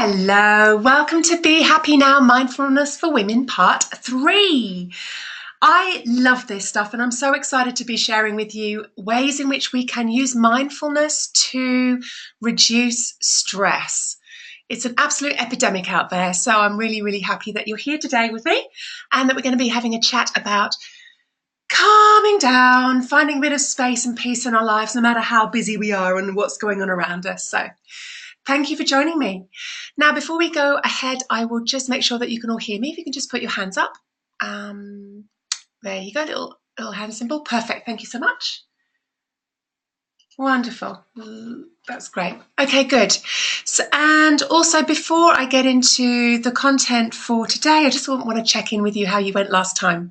Hello, welcome to Be Happy Now Mindfulness for Women Part 3. I love this stuff and I'm so excited to be sharing with you ways in which we can use mindfulness to reduce stress. It's an absolute epidemic out there, so I'm really happy that you're here today with me and that we're going to be having a chat about calming down, finding a bit of space and peace in our lives no matter how busy we are and what's going on around us. So thank you for joining me. Now, before we go ahead, I will just make sure that you can all hear me. If you can just put your hands up. There you go, little hand symbol. Perfect. Thank you so much. Wonderful. That's great. Okay, good. So, and also, before I get into the content for today, I just want to check in with you how you went last time.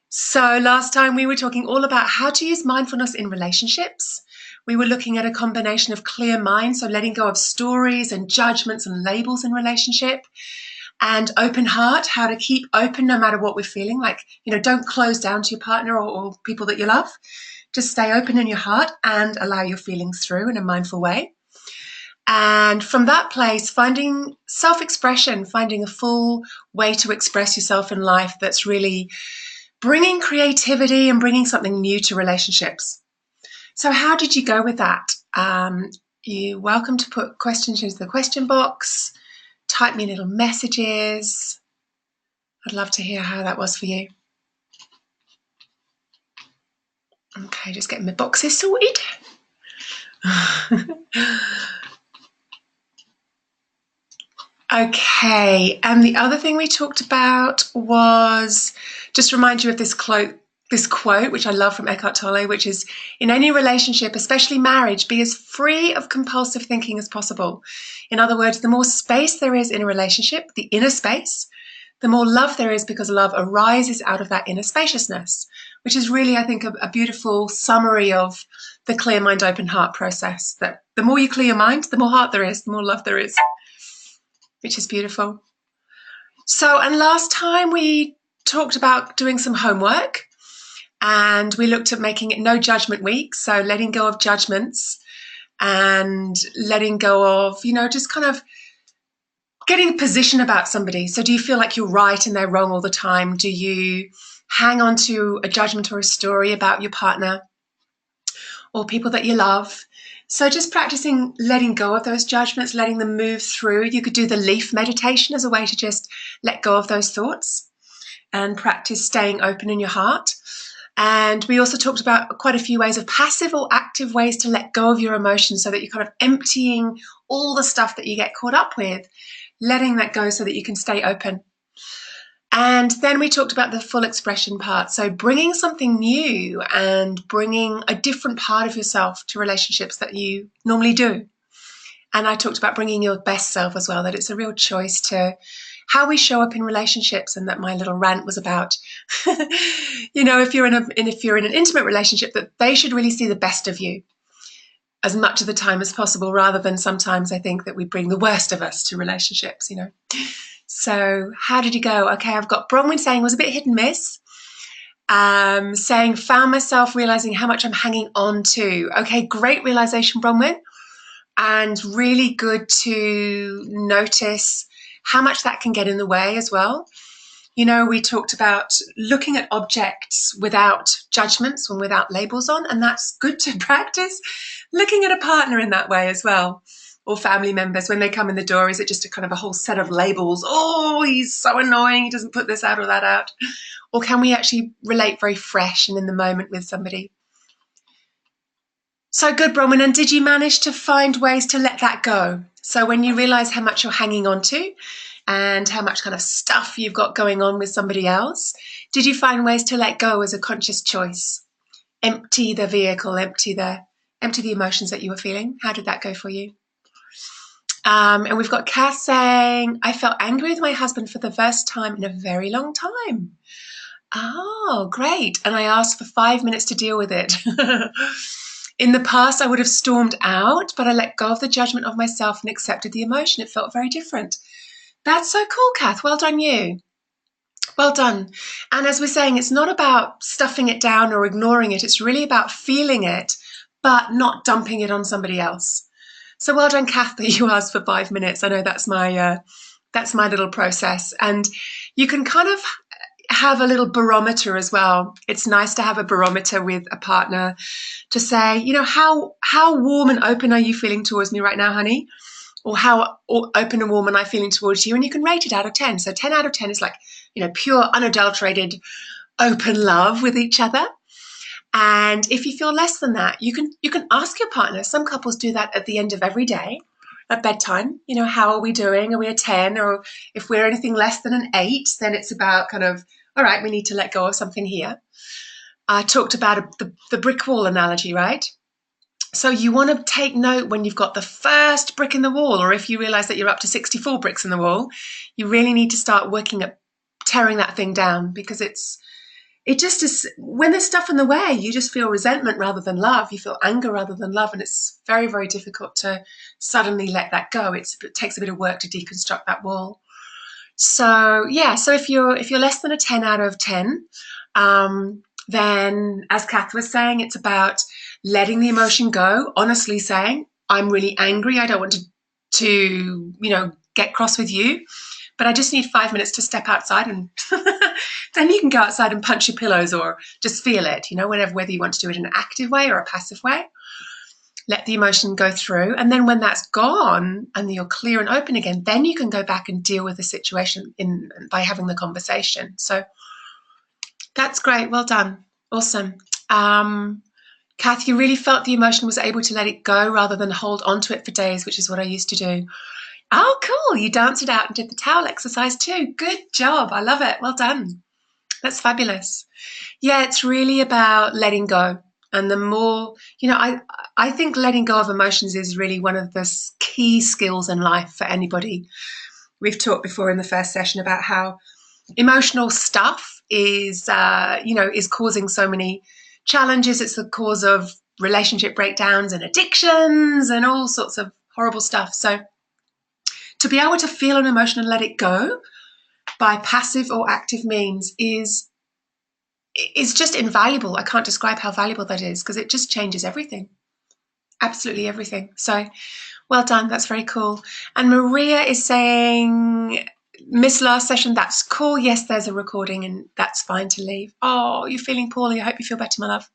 So last time we were talking all about how to use mindfulness in relationships. We were looking at a combination of clear mind, so letting go of stories and judgments and labels in relationship, and open heart, how to keep open no matter what we're feeling. Like, don't close down to your partner or people that you love. Just stay open in your heart and allow your feelings through in a mindful way. And from that place, finding self-expression, finding a full way to express yourself in life that's really bringing creativity and bringing something new to relationships. So how did you go with that? You're welcome to put questions into the question box, type me little messages. I'd love to hear how that was for you. Okay, just getting my boxes sorted. Okay, and the other thing we talked about was just remind you of this quote, which I love from Eckhart Tolle, which is, in any relationship, especially marriage, be as free of compulsive thinking as possible. In other words, the more space there is in a relationship, the inner space, the more love there is, because love arises out of that inner spaciousness, which is really, I think, a beautiful summary of the clear mind, open heart process. That the more you clear your mind, the more heart there is, the more love there is, which is beautiful. So, and last time we talked about doing some homework, and we looked at making it no judgment week. So letting go of judgments and letting go of, just kind of getting a position about somebody. So do you feel like you're right and they're wrong all the time? Do you hang on to a judgment or a story about your partner or people that you love? So just practicing letting go of those judgments, letting them move through. You could do the leaf meditation as a way to just let go of those thoughts and practice staying open in your heart. And we also talked about quite a few ways of passive or active ways to let go of your emotions, so that you're kind of emptying all the stuff that you get caught up with, letting that go so that you can stay open. And then we talked about the full expression part. So bringing something new and bringing a different part of yourself to relationships that you normally do. And I talked about bringing your best self as well, that it's a real choice to how we show up in relationships, and that my little rant was about, if you're in an intimate relationship, that they should really see the best of you as much of the time as possible, rather than sometimes I think that we bring the worst of us to relationships, So how did you go? Okay, I've got Bronwyn saying was a bit hit and miss. Saying found myself realizing how much I'm hanging on to. Okay, great realization, Bronwyn. And really good to notice how much that can get in the way as well. We talked about looking at objects without judgments and without labels on, and that's good to practice. Looking at a partner in that way as well, or family members when they come in the door. Is it just a kind of a whole set of labels? Oh, he's so annoying, he doesn't put this out or that out. Or can we actually relate very fresh and in the moment with somebody? So good, Bronwyn. And did you manage to find ways to let that go? So when you realize how much you're hanging on to and how much kind of stuff you've got going on with somebody else, did you find ways to let go as a conscious choice? Empty the vehicle, empty the emotions that you were feeling. How did that go for you? And we've got Kath saying, I felt angry with my husband for the first time in a very long time. Oh, great. And I asked for 5 minutes to deal with it. In the past, I would have stormed out, but I let go of the judgment of myself and accepted the emotion. It felt very different. That's so cool, Kath. Well done, you. Well done. And as we're saying, it's not about stuffing it down or ignoring it. It's really about feeling it, but not dumping it on somebody else. So well done, Kath, that you asked for 5 minutes. I know that's my little process. And you can kind of have a little barometer as well. It's nice to have a barometer with a partner to say, you know, how warm and open are you feeling towards me right now, honey? Or how open and warm am I feeling towards you? And you can rate it out of 10. So 10 out of 10 is like, you know, pure, unadulterated, open love with each other. And if you feel less than that, you can ask your partner. Some couples do that at the end of every day at bedtime. You know, how are we doing? Are we a 10? Or if we're anything less than an 8, then it's about kind of, all right, we need to let go of something here. I talked about the brick wall analogy, right? So you want to take note when you've got the first brick in the wall, or if you realize that you're up to 64 bricks in the wall, you really need to start working at tearing that thing down, because it just is, when there's stuff in the way, you just feel resentment rather than love. You feel anger rather than love. And it's very, very difficult to suddenly let that go. It takes a bit of work to deconstruct that wall. So yeah, so if you're less than a 10 out of 10, then as Kath was saying, it's about letting the emotion go, honestly saying, I'm really angry. I don't want to get cross with you, but I just need 5 minutes to step outside, and then you can go outside and punch your pillows or just feel it, whether you want to do it in an active way or a passive way. Let the emotion go through. And then when that's gone and you're clear and open again, then you can go back and deal with the situation by having the conversation. So that's great. Well done. Awesome. Kath, you really felt the emotion, was able to let it go rather than hold on to it for days, which is what I used to do. Oh, cool. You danced it out and did the towel exercise too. Good job. I love it. Well done. That's fabulous. Yeah, it's really about letting go. And the more, I think letting go of emotions is really one of the key skills in life for anybody. We've talked before in the first session about how emotional stuff is causing so many challenges. It's the cause of relationship breakdowns and addictions and all sorts of horrible stuff. So to be able to feel an emotion and let it go by passive or active means is just invaluable. I can't describe how valuable that is, because it just changes everything. Absolutely everything. So well done. That's very cool. And Maria is saying, missed last session. That's cool. Yes, there's a recording and that's fine to leave. Oh, you're feeling poorly. I hope you feel better, my love.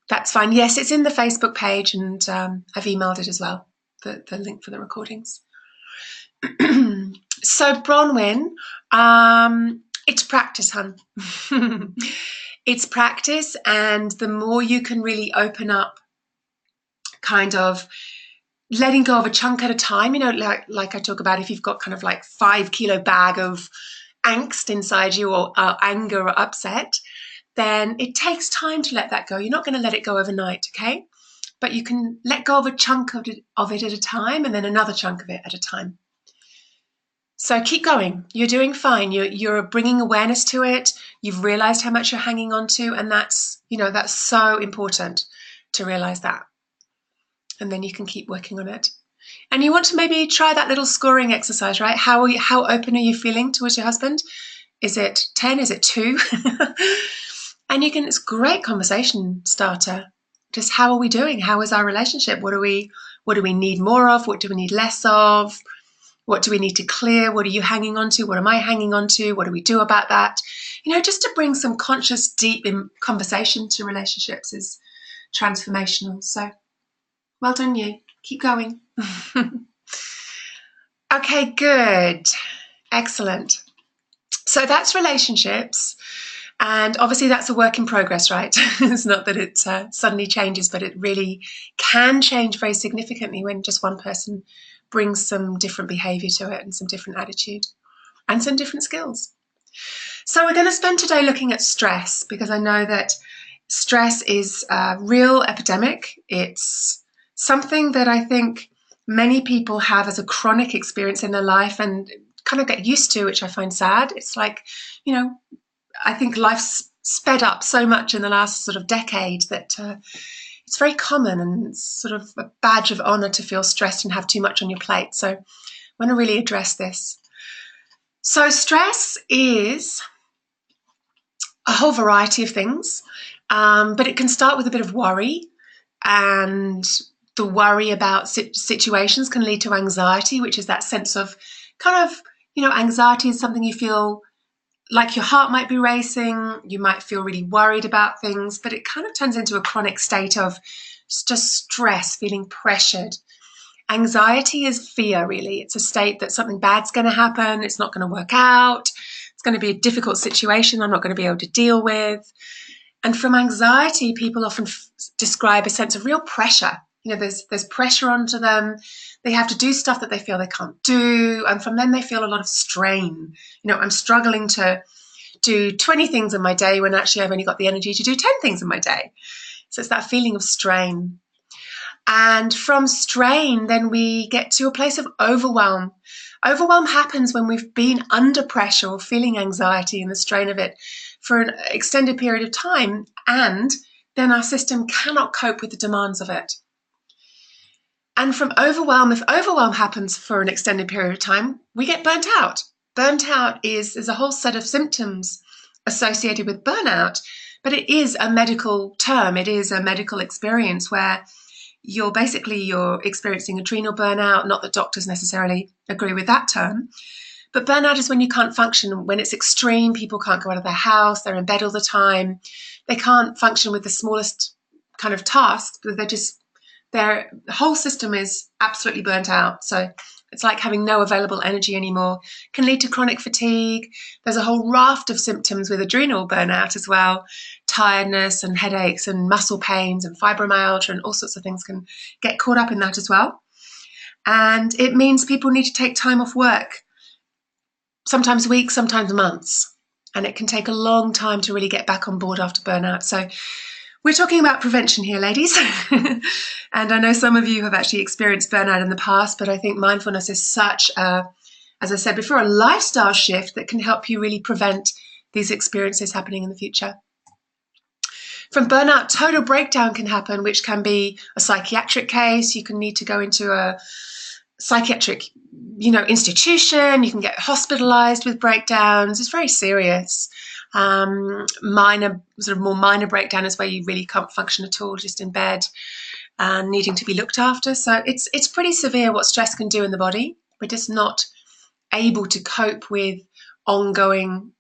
That's fine. Yes, it's in the Facebook page, and I've emailed it as well, the link for the recordings. So Bronwyn, it's practice, hun. It's practice, and the more you can really open up, kind of letting go of a chunk at a time, like I talk about, if you've got kind of like 5 kilo bag of angst inside you, or anger or upset, then it takes time to let that go. You're not going to let it go overnight, okay? But you can let go of a chunk of it at a time, and then another chunk of it at a time. So keep going. You're doing fine. You're bringing awareness to it. You've realized how much you're hanging on to, and that's so important to realize that. And then you can keep working on it. And you want to maybe try that little scoring exercise, right? How open are you feeling towards your husband? Is it 10? Is it 2? And it's a great conversation starter. Just how are we doing? How is our relationship? What do we need more of? What do we need less of? What do we need to clear? What are you hanging on to? What am I hanging on to? What do we do about that? Just to bring some conscious, deep conversation to relationships is transformational. So well done, you. Keep going. Okay, good. Excellent. So that's relationships. And obviously that's a work in progress, right? It's not that it suddenly changes, but it really can change very significantly when just one person brings some different behavior to it and some different attitude and some different skills. So we're going to spend today looking at stress, because I know that stress is a real epidemic. It's something that I think many people have as a chronic experience in their life and kind of get used to, which I find sad. It's like, I think life's sped up so much in the last sort of decade that it's very common, and it's sort of a badge of honor to feel stressed and have too much on your plate. So I want to really address this. So stress is a whole variety of things, but it can start with a bit of worry and the worry about situations can lead to anxiety, which is that sense of kind of, anxiety is something you feel like your heart might be racing, you might feel really worried about things, but it kind of turns into a chronic state of just stress, feeling pressured. Anxiety is fear, really. It's a state that something bad's going to happen, it's not going to work out, it's going to be a difficult situation I'm not going to be able to deal with. And from anxiety, people often describe a sense of real pressure. There's pressure onto them. They have to do stuff that they feel they can't do. And from then they feel a lot of strain. I'm struggling to do 20 things in my day when actually I've only got the energy to do 10 things in my day. So it's that feeling of strain. And from strain, then we get to a place of overwhelm. Overwhelm happens when we've been under pressure or feeling anxiety and the strain of it for an extended period of time, and then our system cannot cope with the demands of it. And from overwhelm, if overwhelm happens for an extended period of time, we get burnt out. Burnt out is a whole set of symptoms associated with burnout, but it is a medical term. It is a medical experience where you're experiencing adrenal burnout. Not that doctors necessarily agree with that term, but burnout is when you can't function, when it's extreme. People can't go out of their house, they're in bed all the time, they can't function with the smallest kind of task, their whole system is absolutely burnt out. So it's like having no available energy anymore. Can lead to chronic fatigue. There's a whole raft of symptoms with adrenal burnout as well. Tiredness and headaches and muscle pains and fibromyalgia and all sorts of things can get caught up in that as well. And it means people need to take time off work, sometimes weeks, sometimes months. And it can take a long time to really get back on board after burnout. So we're talking about prevention here, ladies. And I know some of you have actually experienced burnout in the past, but I think mindfulness is such as I said before, a lifestyle shift that can help you really prevent these experiences happening in the future. From burnout, total breakdown can happen, which can be a psychiatric case. You can need to go into a psychiatric, institution. You can get hospitalized with breakdowns. It's very serious. More minor breakdown is where you really can't function at all, just in bed and needing to be looked after. So it's pretty severe what stress can do in the body. We're just not able to cope with ongoing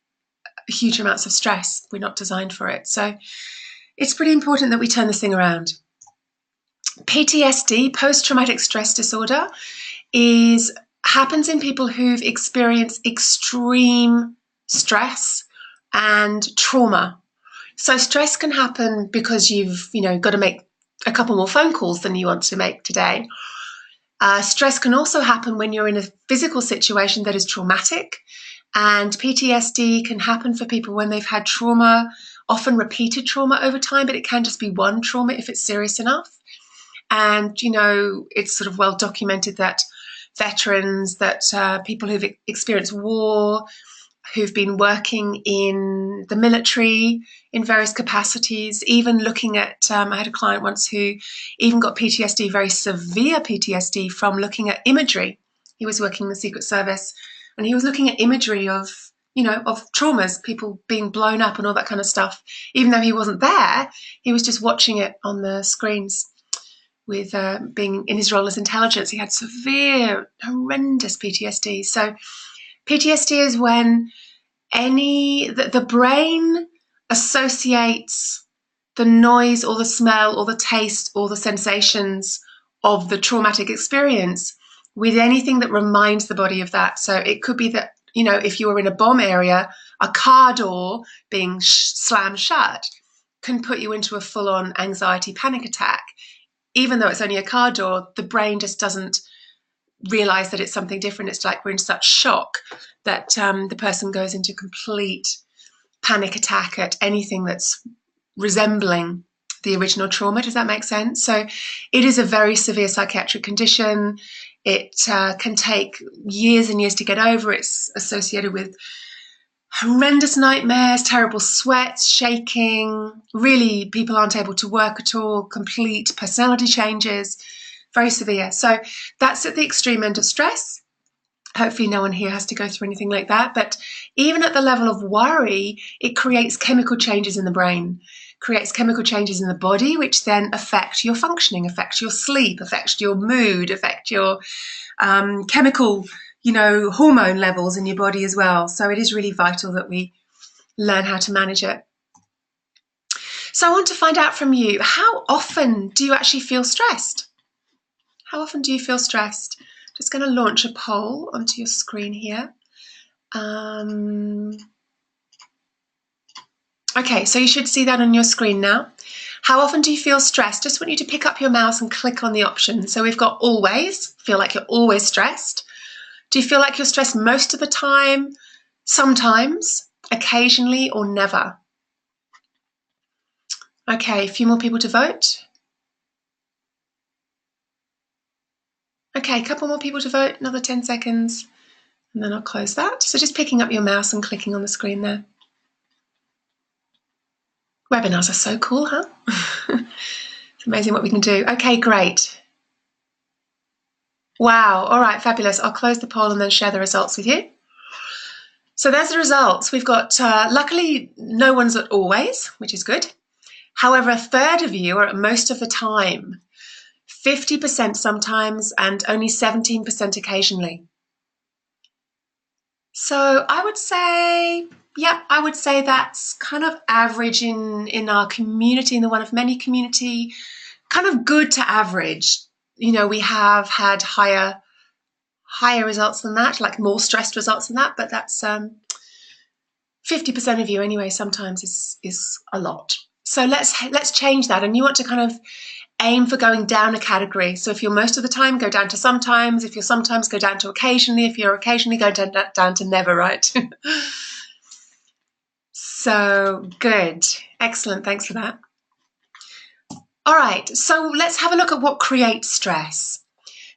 huge amounts of stress. We're not designed for it. So it's pretty important that we turn this thing around. PTSD, post-traumatic stress disorder, happens in people who've experienced extreme stress and trauma. So stress can happen because you've, got to make a couple more phone calls than you want to make today. Stress can also happen when you're in a physical situation that is traumatic, and PTSD can happen for people when they've had trauma, often repeated trauma over time, but it can just be one trauma if it's serious enough. And, it's sort of well documented that veterans, that people who've experienced war, who've been working in the military in various capacities, even looking at, I had a client once who even got PTSD, very severe PTSD, from looking at imagery. He was working in the Secret Service and he was looking at imagery of traumas, people being blown up and all that kind of stuff. Even though he wasn't there, he was just watching it on the screens. With being in his role as intelligence, he had severe, horrendous PTSD. So PTSD is when the brain associates the noise or the smell or the taste or the sensations of the traumatic experience with anything that reminds the body of that. So it could be that, if you were in a bomb area, a car door being slammed shut can put you into a full-on anxiety panic attack. Even though it's only a car door, the brain just doesn't realize that it's something different. It's like we're in such shock that the person goes into complete panic attack at anything that's resembling the original trauma. Does that make sense? So it is a very severe psychiatric condition. It can take years and years to get over. It's associated with horrendous nightmares, terrible sweats, shaking. Really, people aren't able to work at all, complete personality changes, very severe. So that's at the extreme end of stress. Hopefully no one here has to go through anything like that. But even at the level of worry, it creates chemical changes in the brain. creates chemical changes in the body, which then affect your functioning, affect your sleep, affect your mood, affect your chemical, hormone levels in your body as well. So it is really vital that we learn how to manage it. So I want to find out from you, how often do you actually feel stressed? How often do you feel stressed? Just going to launch a poll onto your screen here. Okay, so you should see that on your screen now. How often do you feel stressed? Just want you to pick up your mouse and click on the option. So we've got always, feel like you're always stressed. Do you feel like you're stressed most of the time, sometimes, occasionally, or never? Okay, a few more people to vote. Okay, a couple more people to vote, another 10 seconds, and then I'll close that. So just picking up your mouse and clicking on the screen there. Webinars are so cool, huh? It's amazing what we can do. Okay, great. Wow, all right, fabulous. I'll close the poll and then share the results with you. So there's the results. We've got, luckily, no one's at always, which is good. However, a third of you are at most of the time, 50% sometimes, and only 17% occasionally. So I would say, I would say that's kind of average in our community, in the One of Many community, kind of good to average. We have had higher results than that, like more stressed results than that, but that's 50% of you anyway sometimes is a lot. So let's change that, and you want to kind of aim for going down a category. So if you're most of the time, go down to sometimes. If you're sometimes, go down to occasionally. If you're occasionally, go down to never, right? So good. Excellent. Thanks for that. All right. So let's have a look at what creates stress.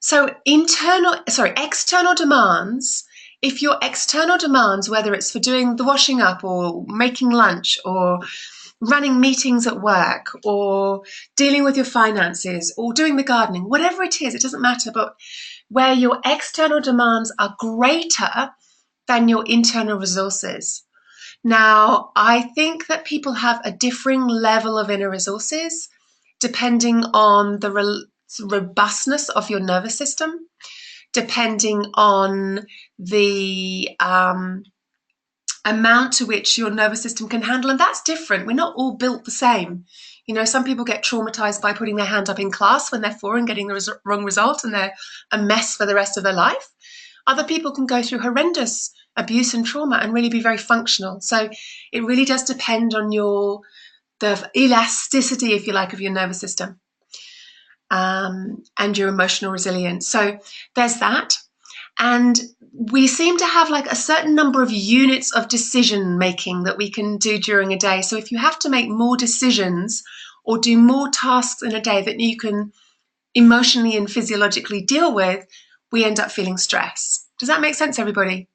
So external demands. If your external demands, whether it's for doing the washing up or making lunch or running meetings at work or dealing with your finances or doing the gardening, whatever it is, it doesn't matter, but where your external demands are greater than your internal resources. Now, I think that people have a differing level of inner resources depending on the robustness of your nervous system, depending on the amount to which your nervous system can handle, and that's different. We're not all built the same. Some people get traumatized by putting their hand up in class when they're 4 and getting the wrong result, and they're a mess for the rest of their life. Other people can go through horrendous abuse and trauma and really be very functional. So it really does depend on the elasticity, if you like, of your nervous system and your emotional resilience. So there's that. And we seem to have like a certain number of units of decision making that we can do during a day. So if you have to make more decisions or do more tasks in a day that you can emotionally and physiologically deal with, we end up feeling stress. Does that make sense, everybody?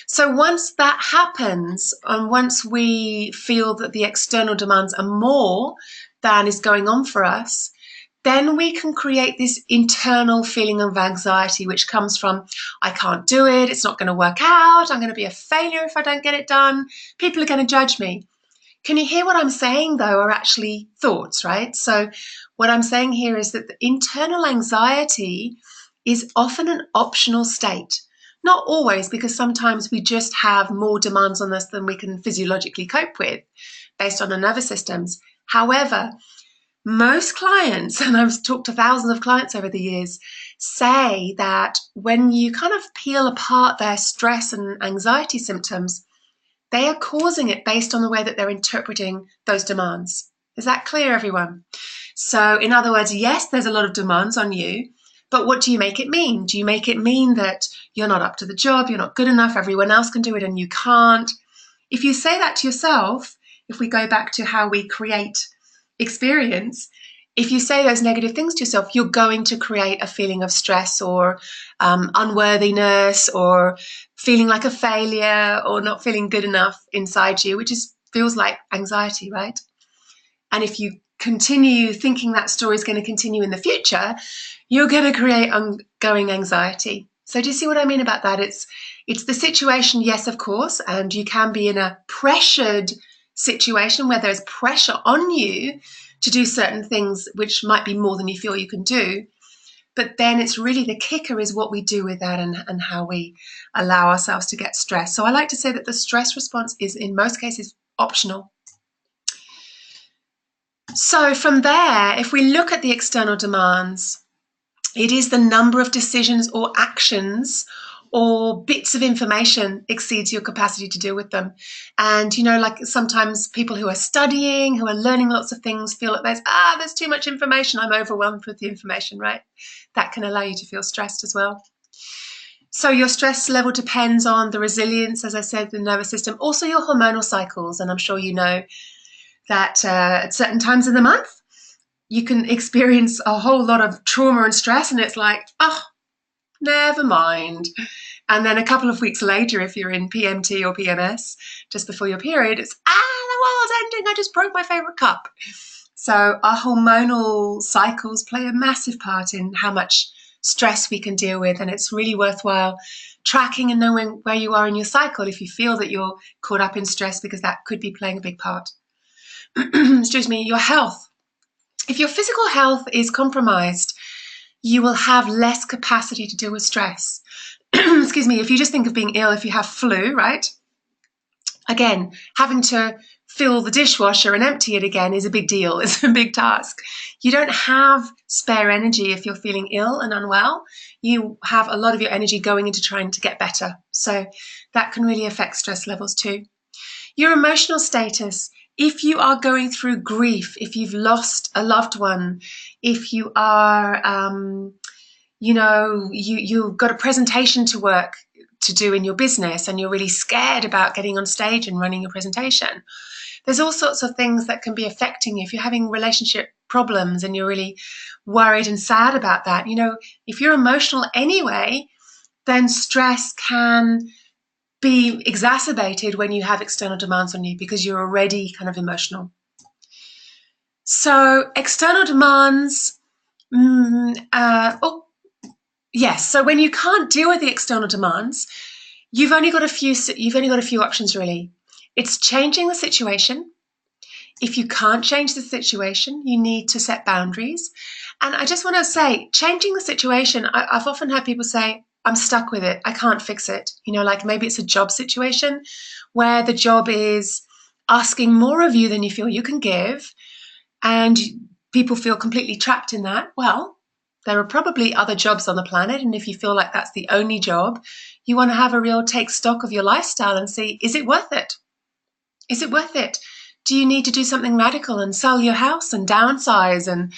So once that happens, and once we feel that the external demands are more than is going on for us, then we can create this internal feeling of anxiety, which comes from, I can't do it, it's not going to work out, I'm going to be a failure if I don't get it done, people are going to judge me. Can you hear what I'm saying, though, are actually thoughts, right? So what I'm saying here is that the internal anxiety is often an optional state. Not always, because sometimes we just have more demands on us than we can physiologically cope with based on our nervous systems. However, most clients, and I've talked to thousands of clients over the years, say that when you kind of peel apart their stress and anxiety symptoms, they are causing it based on the way that they're interpreting those demands. Is that clear, everyone? So in other words, yes, there's a lot of demands on you, but what do you make it mean? Do you make it mean that you're not up to the job, you're not good enough, everyone else can do it and you can't? If you say that to yourself, if we go back to how we create experience, if you say those negative things to yourself, you're going to create a feeling of stress or unworthiness or feeling like a failure or not feeling good enough inside you, which feels like anxiety, right? And if you continue thinking that story is going to continue in the future, you're going to create ongoing anxiety. So do you see what I mean about that? It's the situation, yes, of course, and you can be in a pressured situation where there's pressure on you to do certain things which might be more than you feel you can do. But then it's really the kicker is what we do with that and how we allow ourselves to get stressed. So I like to say that the stress response is in most cases optional. So from there, if we look at the external demands, it is the number of decisions or actions or bits of information exceeds your capacity to deal with them. And, like sometimes people who are studying, who are learning lots of things feel like there's too much information. I'm overwhelmed with the information, right? That can allow you to feel stressed as well. So your stress level depends on the resilience, as I said, the nervous system, also your hormonal cycles. And I'm sure you know that at certain times of the month, you can experience a whole lot of trauma and stress, and it's like, never mind. And then a couple of weeks later, if you're in PMT or PMS, just before your period, it's, the world's ending, I just broke my favorite cup. So our hormonal cycles play a massive part in how much stress we can deal with, and it's really worthwhile tracking and knowing where you are in your cycle if you feel that you're caught up in stress, because that could be playing a big part. Excuse me, your health. If your physical health is compromised, you will have less capacity to deal with stress. Excuse me, if you just think of being ill, if you have flu, right? Again, having to fill the dishwasher and empty it again is a big deal. It's a big task. You don't have spare energy if you're feeling ill and unwell. You have a lot of your energy going into trying to get better. So that can really affect stress levels too. Your emotional status. If you are going through grief, if you've lost a loved one, if you are, you've got a presentation to do in your business and you're really scared about getting on stage and running your presentation, there's all sorts of things that can be affecting you. If you're having relationship problems and you're really worried and sad about that, if you're emotional anyway, then stress can be exacerbated when you have external demands on you because you're already kind of emotional. So external demands, yes. So when you can't deal with the external demands, you've only got a few options really. It's changing the situation. If you can't change the situation, you need to set boundaries. And I just want to say, changing the situation, I've often heard people say, I'm stuck with it. I can't fix it. Like maybe it's a job situation where the job is asking more of you than you feel you can give, and people feel completely trapped in that. Well, there are probably other jobs on the planet, and if you feel like that's the only job, you want to have a real take stock of your lifestyle and see, is it worth it? Is it worth it? Do you need to do something radical and sell your house and downsize and,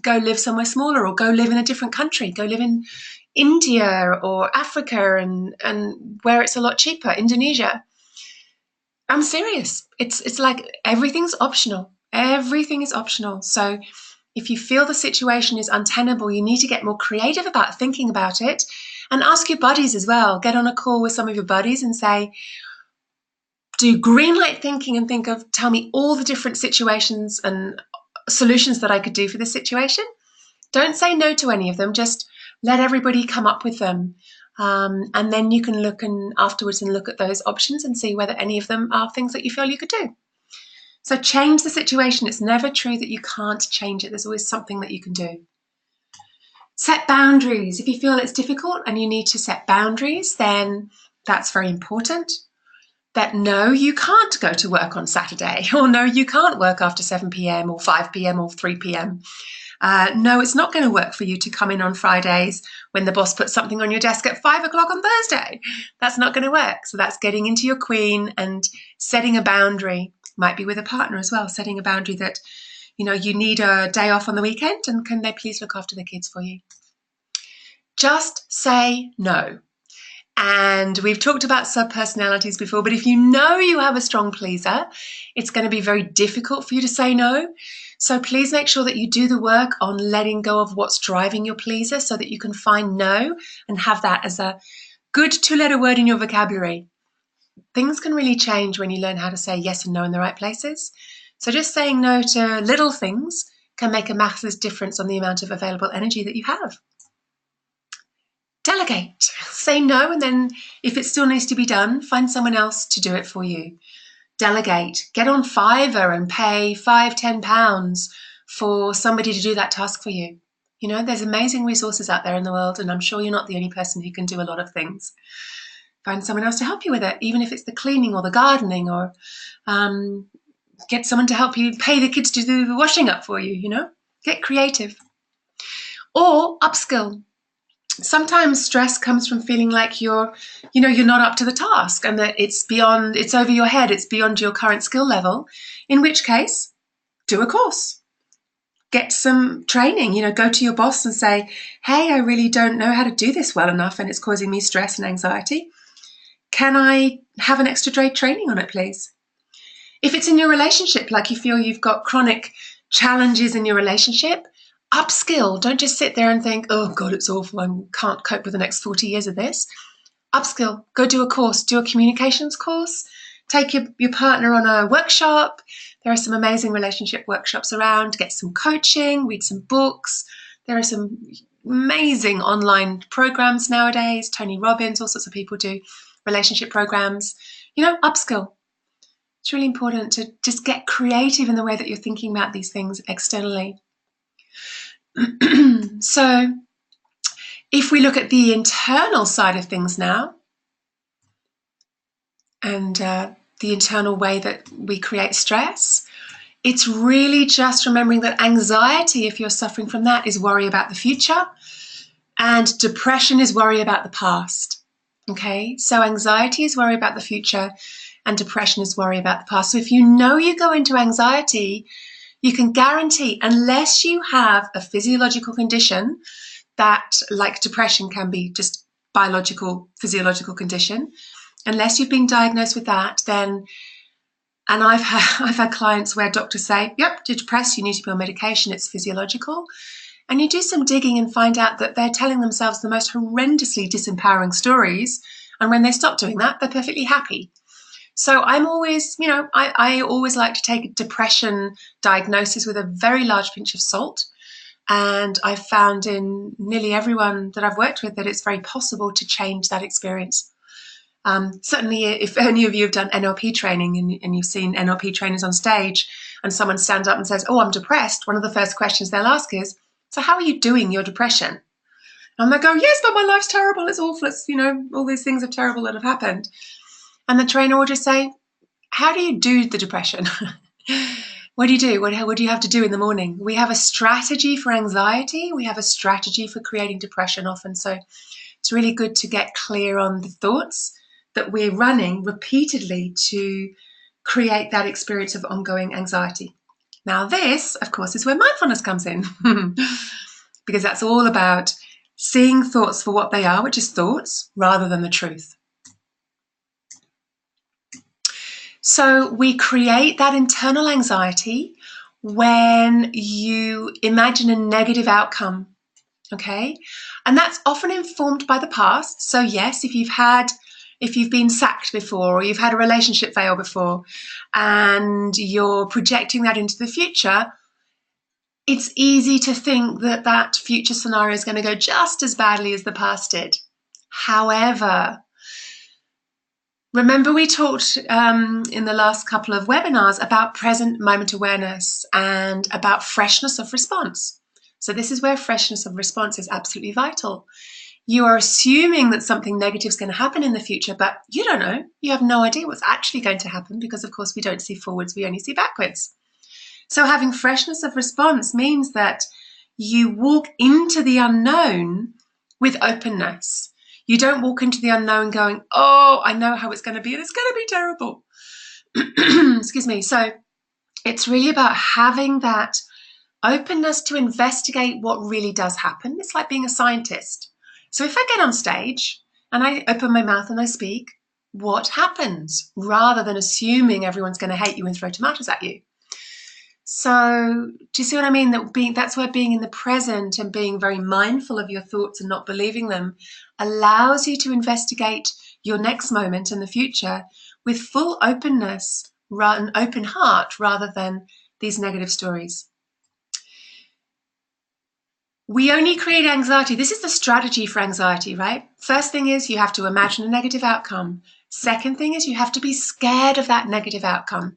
go live somewhere smaller, or go live in a different country, go live in India or Africa and where it's a lot cheaper, Indonesia? I'm serious. It's like everything's optional. Everything is optional. So if you feel the situation is untenable, you need to get more creative about thinking about it, and ask your buddies as well. Get on a call with some of your buddies and say, do green light thinking and think of, tell me all the different situations and solutions that I could do for this situation. Don't say no to any of them. Just let everybody come up with them. And then you can look afterwards and look at those options and see whether any of them are things that you feel you could do. So change the situation. It's never true that you can't change it. There's always something that you can do. Set boundaries. If you feel it's difficult and you need to set boundaries, then that's very important. That no, you can't go to work on Saturday, or no, you can't work after 7 p.m. or 5 p.m. or 3 p.m. No, it's not going to work for you to come in on Fridays when the boss puts something on your desk at 5 o'clock on Thursday. That's not going to work. So that's getting into your queen and setting a boundary. Might be with a partner as well, setting a boundary that, you need a day off on the weekend, and can they please look after the kids for you? Just say no. And we've talked about subpersonalities before, but if you know you have a strong pleaser, it's going to be very difficult for you to say no. So please make sure that you do the work on letting go of what's driving your pleaser so that you can find no and have that as a good two-letter word in your vocabulary. Things can really change when you learn how to say yes and no in the right places. So just saying no to little things can make a massive difference on the amount of available energy that you have. Delegate. Say no, and then if it still needs to be done, find someone else to do it for you. Delegate. Get on Fiverr and pay £5, £10 for somebody to do that task for you. You know, there's amazing resources out there in the world, and I'm sure you're not the only person who can do a lot of things. Find someone else to help you with it, even if it's the cleaning or the gardening, or get someone to help you pay the kids to do the washing up for you, you know? Get creative. Or upskill. Sometimes stress comes from feeling like you're not up to the task, and that it's over your head, it's beyond your current skill level, in which case, do a course. Get some training, go to your boss and say, hey, I really don't know how to do this well enough and it's causing me stress and anxiety. Can I have an extra day training on it, please? If it's in your relationship, like you feel you've got chronic challenges in your relationship, upskill. Don't just sit there and think, oh God, it's awful, I can't cope with the next 40 years of this. Upskill. Go do a course. Do a communications course. Take your partner on a workshop. There are some amazing relationship workshops around. Get some coaching, read some books. There are some amazing online programs nowadays. Tony Robbins, all sorts of people do relationship programs. Upskill. It's really important to just get creative in the way that you're thinking about these things externally. So if we look at the internal side of things now, and the internal way that we create stress, it's really just remembering that anxiety, if you're suffering from that, is worry about the future, and depression is worry about the past. Okay, so anxiety is worry about the future, and depression is worry about the past. So if you know you go into anxiety, you can guarantee, unless you have a physiological condition that, like depression, can be just biological, physiological condition, unless you've been diagnosed with that, then, and I've had clients where doctors say, yep, you're depressed, you need to be on medication, it's physiological. And you do some digging and find out that they're telling themselves the most horrendously disempowering stories. And when they stop doing that, they're perfectly happy. So I'm always, I always like to take a depression diagnosis with a very large pinch of salt. And I've found in nearly everyone that I've worked with that it's very possible to change that experience. Certainly, if any of you have done NLP training and you've seen NLP trainers on stage and someone stands up and says, oh, I'm depressed, one of the first questions they'll ask is, so how are you doing your depression? And they go, yes, but my life's terrible, it's awful, it's, all these things are terrible that have happened. And the trainer will just say, how do you do the depression? What do you do? What do you have to do in the morning? We have a strategy for anxiety. We have a strategy for creating depression often. So it's really good to get clear on the thoughts that we're running repeatedly to create that experience of ongoing anxiety. Now this, of course, is where mindfulness comes in, because that's all about seeing thoughts for what they are, which is thoughts, rather than the truth. So we create that internal anxiety when you imagine a negative outcome, okay? And that's often informed by the past. So yes, if you've been sacked before, or you've had a relationship fail before, and you're projecting that into the future, it's easy to think that that future scenario is going to go just as badly as the past did. However, remember we talked in the last couple of webinars about present moment awareness and about freshness of response. So this is where freshness of response is absolutely vital. You are assuming that something negative is going to happen in the future, but you don't know. You have no idea what's actually going to happen because, of course, we don't see forwards, we only see backwards. So having freshness of response means that you walk into the unknown with openness. You don't walk into the unknown going, oh, I know how it's going to be, and it's going to be terrible. Excuse me. So it's really about having that openness to investigate what really does happen. It's like being a scientist. So if I get on stage and I open my mouth and I speak, what happens? Rather than assuming everyone's going to hate you and throw tomatoes at you. So do you see what I mean? That's where being in the present and being very mindful of your thoughts and not believing them allows you to investigate your next moment in the future with full openness, an open heart, rather than these negative stories. We only create anxiety. This is the strategy for anxiety, right? First thing is you have to imagine a negative outcome. Second thing is you have to be scared of that negative outcome.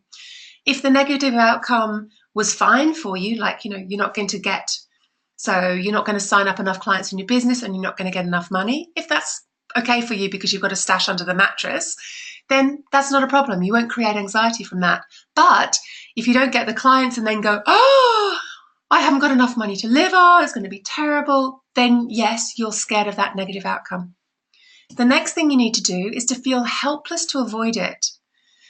If the negative outcome was fine for you, like, you're not going to sign up enough clients in your business and you're not going to get enough money. If that's okay for you because you've got a stash under the mattress, then that's not a problem. You won't create anxiety from that. But if you don't get the clients and then go, oh, I haven't got enough money to live on, it's going to be terrible, then yes, you're scared of that negative outcome. The next thing you need to do is to feel helpless to avoid it.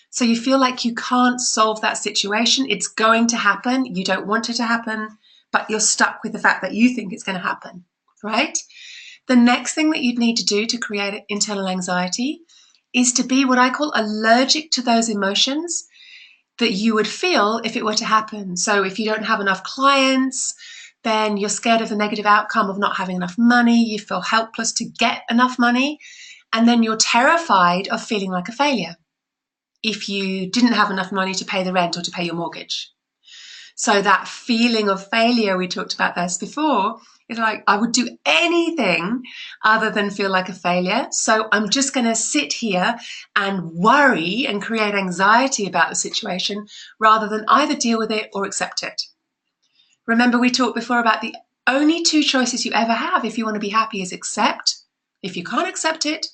So you feel like you can't solve that situation. It's going to happen. You don't want it to happen, but you're stuck with the fact that you think it's going to happen, right? The next thing that you'd need to do to create internal anxiety is to be what I call allergic to those emotions that you would feel if it were to happen. So if you don't have enough clients, then you're scared of the negative outcome of not having enough money, you feel helpless to get enough money, and then you're terrified of feeling like a failure if you didn't have enough money to pay the rent or to pay your mortgage. So that feeling of failure, we talked about this before, is like, I would do anything other than feel like a failure. So I'm just going to sit here and worry and create anxiety about the situation rather than either deal with it or accept it. Remember, we talked before about the only two choices you ever have if you want to be happy is accept. If you can't accept it,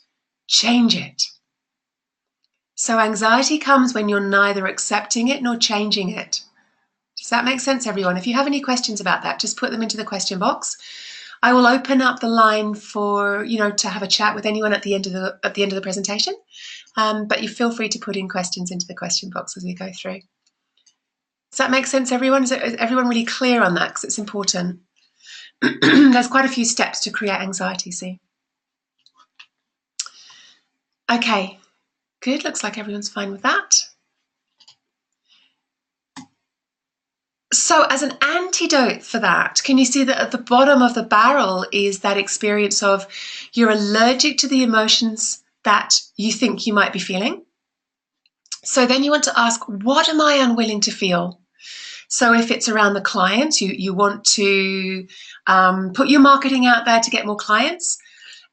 change it. So anxiety comes when you're neither accepting it nor changing it. Does that make sense, everyone? If you have any questions about that, just put them into the question box. I will open up the line for, to have a chat with anyone at the end of the presentation. But you feel free to put in questions into the question box as we go through. Does that make sense, everyone? Is everyone really clear on that? Because it's important. There's quite a few steps to create anxiety, see? Okay, good. Looks like everyone's fine with that. So as an antidote for that, can you see that at the bottom of the barrel is that experience of you're allergic to the emotions that you think you might be feeling? So then you want to ask, what am I unwilling to feel? So if it's around the clients, you want to put your marketing out there to get more clients,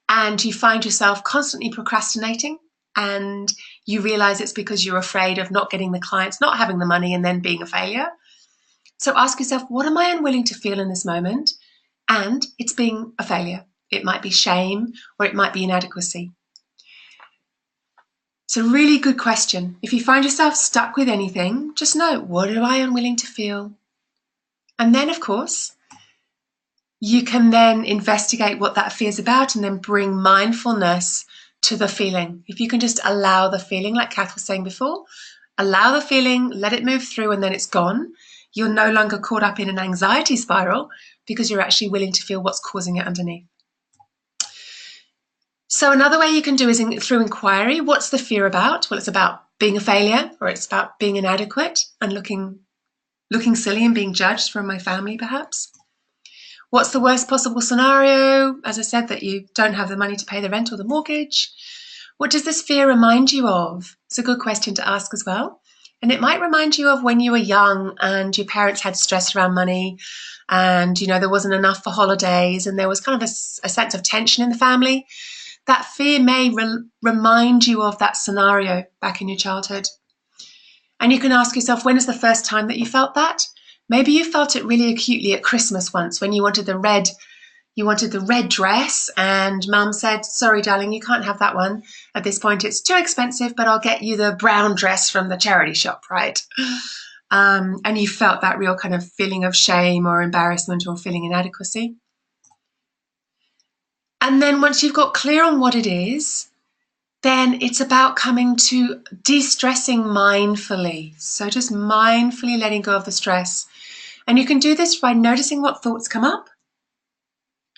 and you find yourself constantly procrastinating, and you realize it's because you're afraid of not getting the clients, not having the money, and then being a failure. So ask yourself, what am I unwilling to feel in this moment? And it's being a failure. It might be shame or it might be inadequacy. It's a really good question. If you find yourself stuck with anything, just know, what am I unwilling to feel? And then, of course, you can then investigate what that fear is about and then bring mindfulness to the feeling. If you can just allow the feeling, like Kath was saying before, allow the feeling, let it move through, and then it's gone. You're no longer caught up in an anxiety spiral because you're actually willing to feel what's causing it underneath. So another way you can do is through inquiry. What's the fear about? Well, it's about being a failure, or it's about being inadequate and looking silly and being judged from my family, perhaps. What's the worst possible scenario? As I said, that you don't have the money to pay the rent or the mortgage. What does this fear remind you of? It's a good question to ask as well. And it might remind you of when you were young and your parents had stress around money and, there wasn't enough for holidays and there was kind of a sense of tension in the family. That fear may remind you of that scenario back in your childhood. And you can ask yourself, when is the first time that you felt that? Maybe you felt it really acutely at Christmas once when you wanted the red dress and Mum said, sorry, darling, you can't have that one. At this point, it's too expensive, but I'll get you the brown dress from the charity shop, right? And you felt that real kind of feeling of shame or embarrassment or feeling inadequacy. And then once you've got clear on what it is, then it's about coming to de-stressing mindfully. So just mindfully letting go of the stress. And you can do this by noticing what thoughts come up.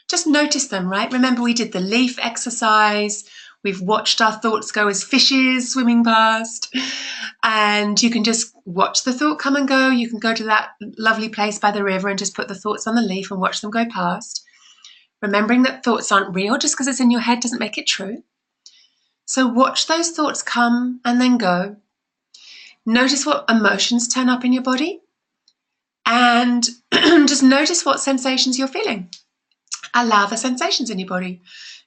Just notice them, right? Remember, we did the leaf exercise. We've watched our thoughts go as fishes swimming past. And you can just watch the thought come and go. You can go to that lovely place by the river and just put the thoughts on the leaf and watch them go past. Remembering that thoughts aren't real, just because it's in your head doesn't make it true. So watch those thoughts come and then go. Notice what emotions turn up in your body. And just notice what sensations you're feeling. Allow the sensations in your body.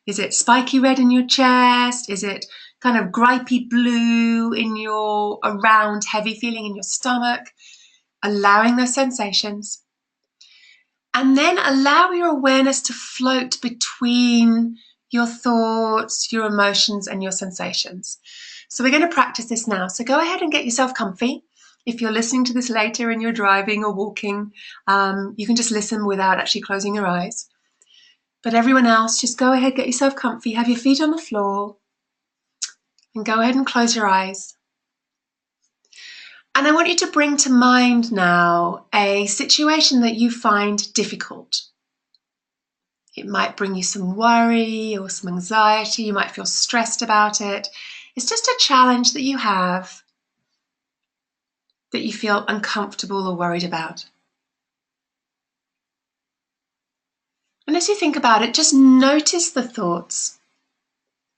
Is it spiky red in your chest? Is it kind of gripey blue in your, a round, heavy feeling in your stomach, allowing those sensations. And then allow your awareness to float between your thoughts, your emotions, and your sensations. So we're going to practice this now. So go ahead and get yourself comfy. If you're listening to this later and you're driving or walking, you can just listen without actually closing your eyes. But everyone else, just go ahead, get yourself comfy, have your feet on the floor, and go ahead and close your eyes. And I want you to bring to mind now a situation that you find difficult. It might bring you some worry or some anxiety. You might feel stressed about it. It's just a challenge that you have that you feel uncomfortable or worried about. And as you think about it, just notice the thoughts.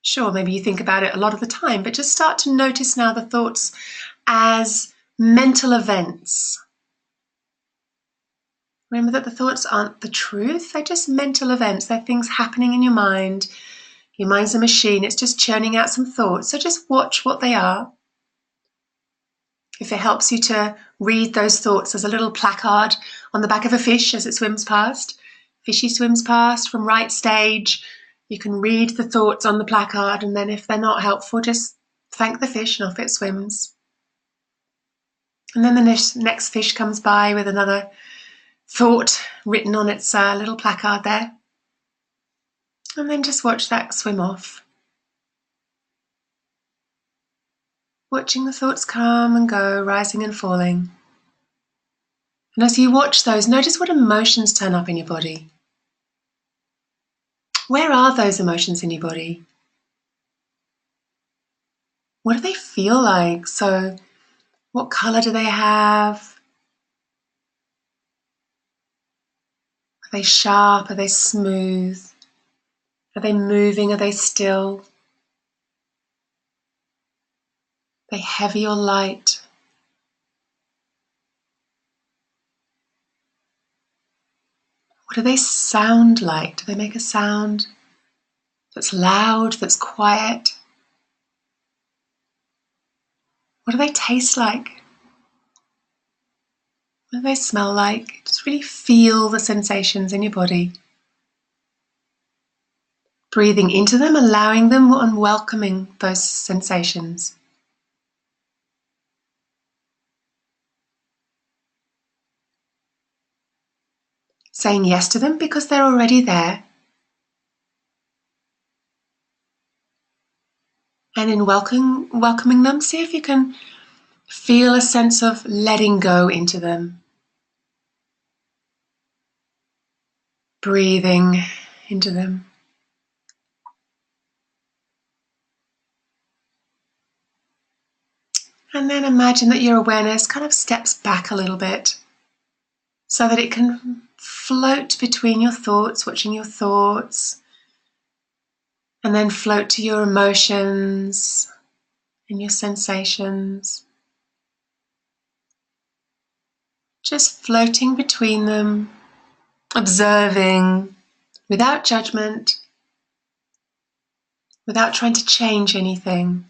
Sure, maybe you think about it a lot of the time, but just start to notice now the thoughts as mental events. Remember that the thoughts aren't the truth, they're just mental events. They're things happening in your mind. Your mind's a machine, it's just churning out some thoughts. So just watch what they are. If it helps you to read those thoughts, there's a little placard on the back of a fish as it swims past. Fishy swims past from right stage. You can read the thoughts on the placard, and then if they're not helpful, just thank the fish and off it swims. And then the next fish comes by with another thought written on its little placard there. And then just watch that swim off. Watching the thoughts come and go, rising and falling. And as you watch those, notice what emotions turn up in your body. Where are those emotions in your body? What do they feel like? So, what colour do they have? Are they sharp? Are they smooth? Are they moving? Are they still? Are they heavy or light? What do they sound like? Do they make a sound that's loud, that's quiet? What do they taste like? What do they smell like? Just really feel the sensations in your body. Breathing into them, allowing them and welcoming those sensations. Saying yes to them because they're already there. And in welcoming them, see if you can feel a sense of letting go into them. Breathing into them. And then imagine that your awareness kind of steps back a little bit so that it can float between your thoughts, watching your thoughts, and then float to your emotions and your sensations. Just floating between them, observing without judgment, without trying to change anything.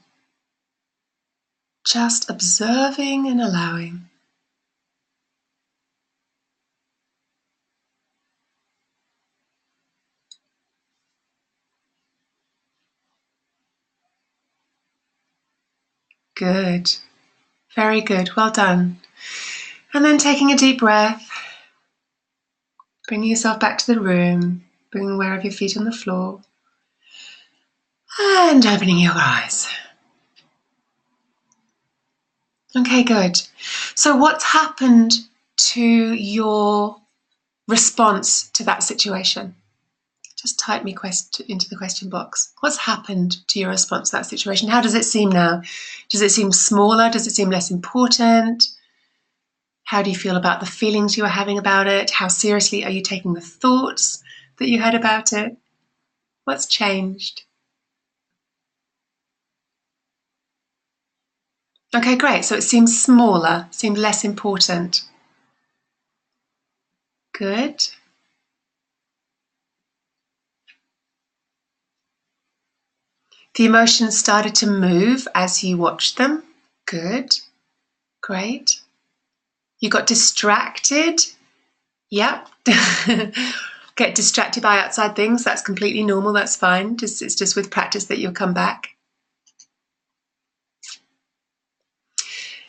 Just observing and allowing. Good. Very good. Well done. And then taking a deep breath, bringing yourself back to the room, bringing aware of your feet on the floor, and opening your eyes. Okay, good. So what's happened to your response to that situation? Just type me into the question box. What's happened to your response to that situation? How does it seem now? Does it seem smaller? Does it seem less important? How do you feel about the feelings you are having about it? How seriously are you taking the thoughts that you had about it? What's changed? Okay, great. So it seems smaller, seemed less important. Good. The emotions started to move as you watched them. Good. Great. You got distracted. Yep. Get distracted by outside things. That's completely normal. That's fine. It's just with practice that you'll come back.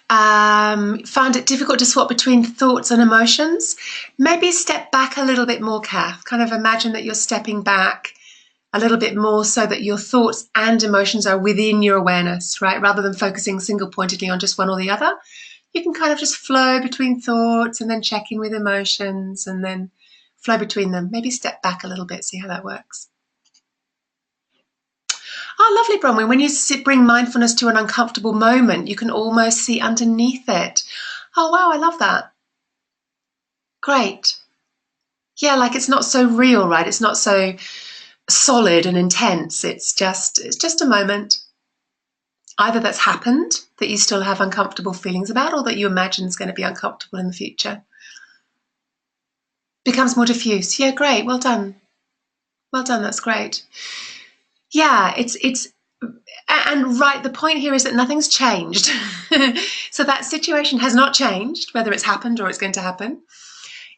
Found it difficult to swap between thoughts and emotions. Maybe step back a little bit more, Kath. Kind of imagine that you're stepping back a little bit more so that your thoughts and emotions are within your awareness, right? Rather than focusing single-pointedly on just one or the other. You can kind of just flow between thoughts and then check in with emotions and then flow between them. Maybe step back a little bit, see how that works. Oh, lovely, Bronwyn. When you bring mindfulness to an uncomfortable moment, you can almost see underneath it. Oh, wow, I love that. Great. Yeah, like it's not so real, right? It's not so solid and intense. It's just a moment. Either that's happened, that you still have uncomfortable feelings about, or that you imagine is going to be uncomfortable in the future. Becomes more diffuse. Yeah, great. Well done. Well done. That's great. Yeah, and right, the point here is that nothing's changed. So that situation has not changed, whether it's happened or it's going to happen.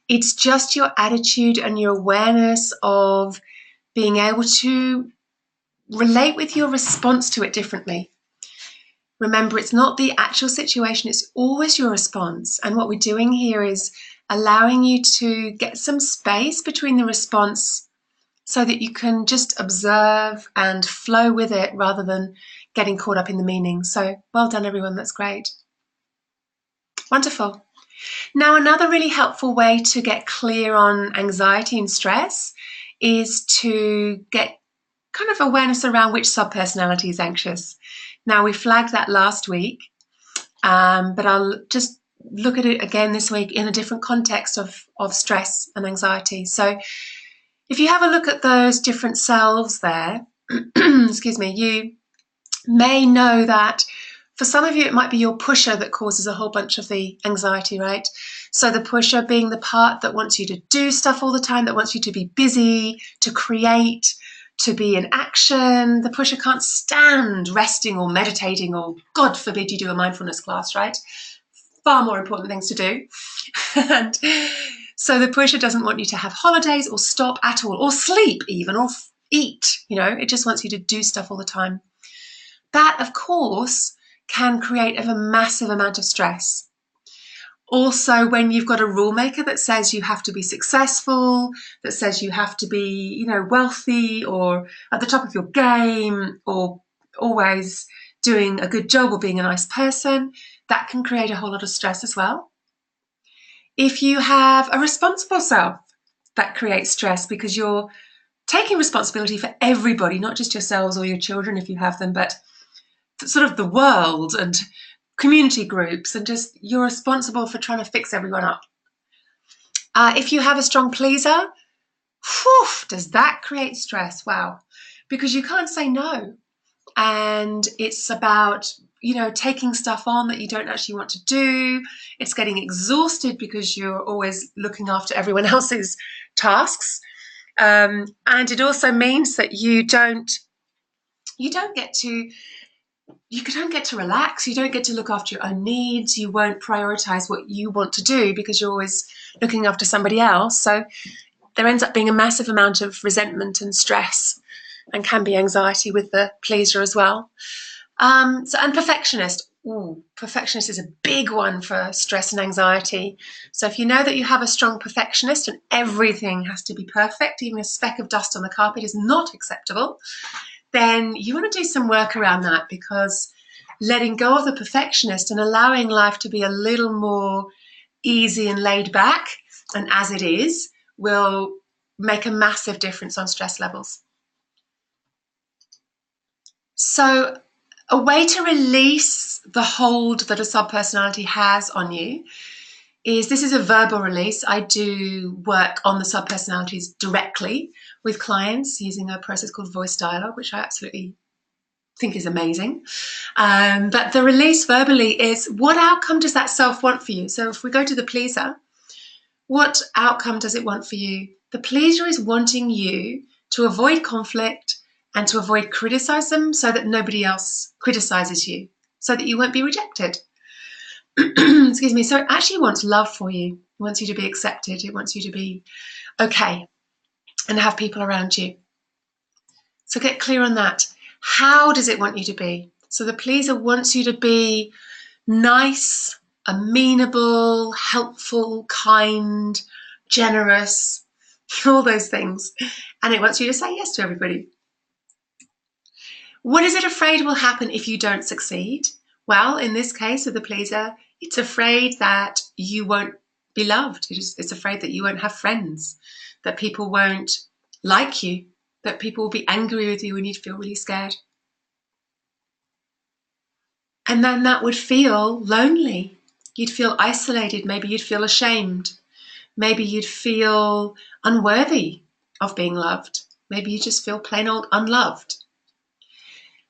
It's just your attitude and your awareness of being able to relate with your response to it differently. Remember, it's not the actual situation, it's always your response. And what we're doing here is allowing you to get some space between the response so that you can just observe and flow with it rather than getting caught up in the meaning. So well done, everyone. That's great. Wonderful. Now, another really helpful way to get clear on anxiety and stress is to get kind of awareness around which subpersonality is anxious. Now, we flagged that last week, but I'll just look at it again this week in a different context of stress and anxiety. So if you have a look at those different selves there, excuse me, you may know that for some of you, it might be your pusher that causes a whole bunch of the anxiety, right? So the pusher being the part that wants you to do stuff all the time, that wants you to be busy, to create, to be in action. The pusher can't stand resting or meditating, or God forbid you do a mindfulness class, right? Far more important things to do. And so the pusher doesn't want you to have holidays or stop at all, or sleep even, or eat. It just wants you to do stuff all the time. That, of course, can create a massive amount of stress. Also, when you've got a rule maker that says you have to be successful, that says you have to be, wealthy or at the top of your game or always doing a good job or being a nice person, that can create a whole lot of stress as well. If you have a responsible self, that creates stress because you're taking responsibility for everybody, not just yourselves or your children if you have them, but sort of the world and community groups, and just you're responsible for trying to fix everyone up. If you have a strong pleaser, does that create stress? Wow, because you can't say no. And it's about, taking stuff on that you don't actually want to do. It's getting exhausted because you're always looking after everyone else's tasks. And it also means that you don't get to relax. You don't get to look after your own needs. You won't prioritize what you want to do because you're always looking after somebody else. So there ends up being a massive amount of resentment and stress, and can be anxiety with the pleaser as well. And perfectionist. Perfectionist is a big one for stress and anxiety. So if you know that you have a strong perfectionist and everything has to be perfect, even a speck of dust on the carpet is not acceptable, then you want to do some work around that, because letting go of the perfectionist and allowing life to be a little more easy and laid back and as it is will make a massive difference on stress levels. So a way to release the hold that a subpersonality has on you this is a verbal release. I do work on the subpersonalities directly with clients using a process called voice dialogue, which I absolutely think is amazing. But the release verbally is, what outcome does that self want for you? So if we go to the pleaser, what outcome does it want for you? The pleaser is wanting you to avoid conflict and to avoid criticism so that nobody else criticises you, so that you won't be rejected. Excuse me. So it actually wants love for you. It wants you to be accepted. It wants you to be okay and have people around you. So get clear on that. How does it want you to be? So the pleaser wants you to be nice, amenable, helpful, kind, generous, all those things. And it wants you to say yes to everybody. What is it afraid will happen if you don't succeed? Well, in this case of the pleaser, it's afraid that you won't be loved. It's afraid that you won't have friends, that people won't like you, that people will be angry with you and you'd feel really scared. And then that would feel lonely. You'd feel isolated. Maybe you'd feel ashamed. Maybe you'd feel unworthy of being loved. Maybe you just feel plain old unloved.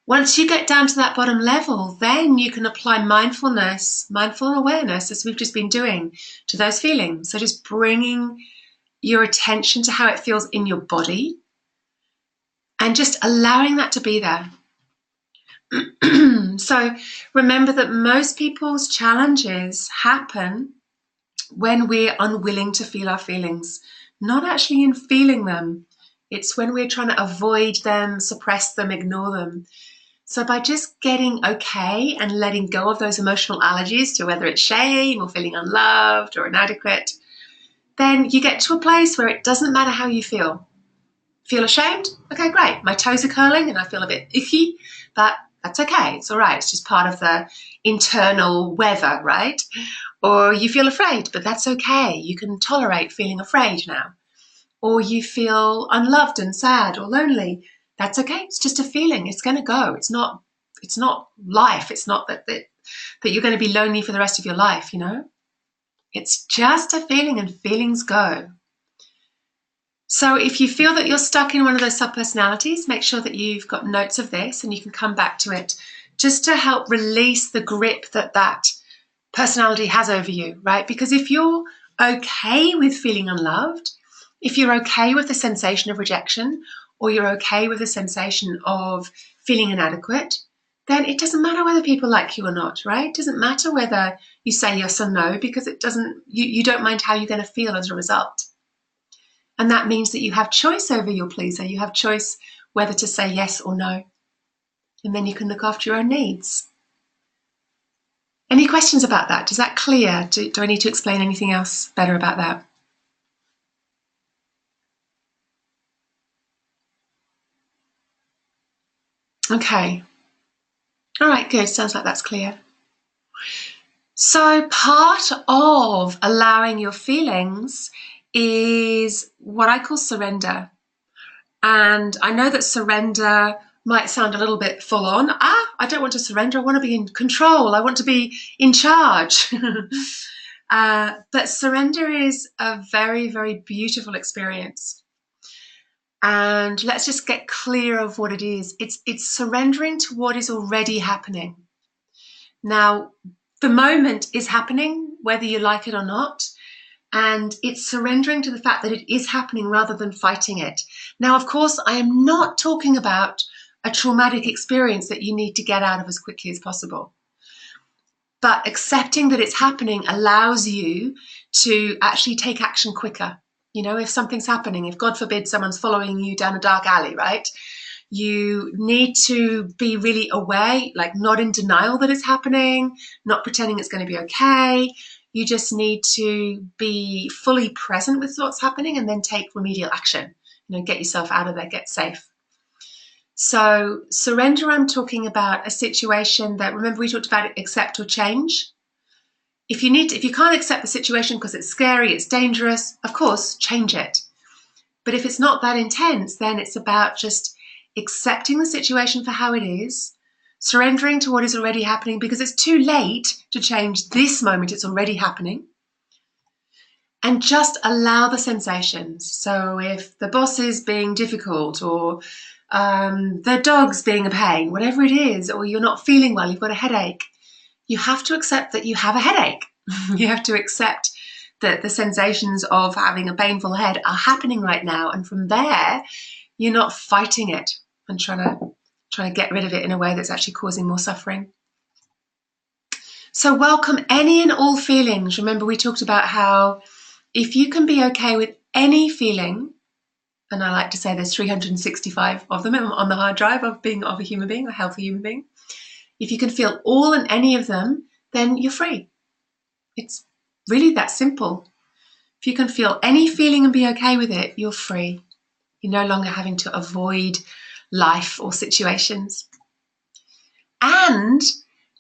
Once you get down to that bottom level, then you can apply mindfulness, mindful awareness, as we've just been doing, to those feelings. So just bringing your attention to how it feels in your body and just allowing that to be there. So remember that most people's challenges happen when we're unwilling to feel our feelings, not actually in feeling them. It's when we're trying to avoid them, suppress them, ignore them. So by just getting okay and letting go of those emotional allergies to whether it's shame or feeling unloved or inadequate, then you get to a place where it doesn't matter how you feel. Feel ashamed? Okay, great. My toes are curling and I feel a bit icky, but that's okay. It's all right. It's just part of the internal weather, right? Or you feel afraid, but that's okay. You can tolerate feeling afraid now. Or you feel unloved and sad or lonely. That's okay. It's just a feeling. It's going to go. It's not life. It's not that you're going to be lonely for the rest of your life, you know? It's just a feeling and feelings go. So if you feel that you're stuck in one of those subpersonalities, make sure that you've got notes of this and you can come back to it just to help release the grip that personality has over you, right? Because if you're okay with feeling unloved, if you're okay with the sensation of rejection, or you're okay with the sensation of feeling inadequate, then it doesn't matter whether people like you or not, right? It doesn't matter whether you say yes or no, because you don't mind how you're going to feel as a result. And that means that you have choice over your pleaser. You have choice whether to say yes or no. And then you can look after your own needs. Any questions about that? Is that clear? Do I need to explain anything else better about that? Okay. All right, good. Sounds like that's clear. So part of allowing your feelings is what I call surrender. And I know that surrender might sound a little bit full on. I don't want to surrender. I want to be in control. I want to be in charge. But surrender is a very, very beautiful experience. And let's just get clear of what it is. It's surrendering to what is already happening. Now, the moment is happening, whether you like it or not. And it's surrendering to the fact that it is happening rather than fighting it. Now, of course, I am not talking about a traumatic experience that you need to get out of as quickly as possible. But accepting that it's happening allows you to actually take action quicker. You know, if something's happening, if God forbid someone's following you down a dark alley, right? You need to be really aware, like not in denial that it's happening, not pretending it's going to be okay. You just need to be fully present with what's happening and then take remedial action. You know, get yourself out of there, get safe. So surrender, I'm talking about a situation that, remember we talked about accept or change. If you can't accept the situation because it's scary, it's dangerous, of course, change it. But if it's not that intense, then it's about just accepting the situation for how it is, surrendering to what is already happening, because it's too late to change this moment, it's already happening. And just allow the sensations. So if the boss is being difficult, or the dog's being a pain, whatever it is, or you're not feeling well, you've got a headache, you have to accept that you have a headache. You have to accept that the sensations of having a painful head are happening right now. And from there, you're not fighting it. and trying to get rid of it in a way that's actually causing more suffering. So welcome any and all feelings. Remember, we talked about how if you can be okay with any feeling, and I like to say there's 365 of them on the hard drive of being of a human being, a healthy human being. If you can feel all and any of them, then you're free. It's really that simple. If you can feel any feeling and be okay with it, you're free. You're no longer having to avoid life or situations. And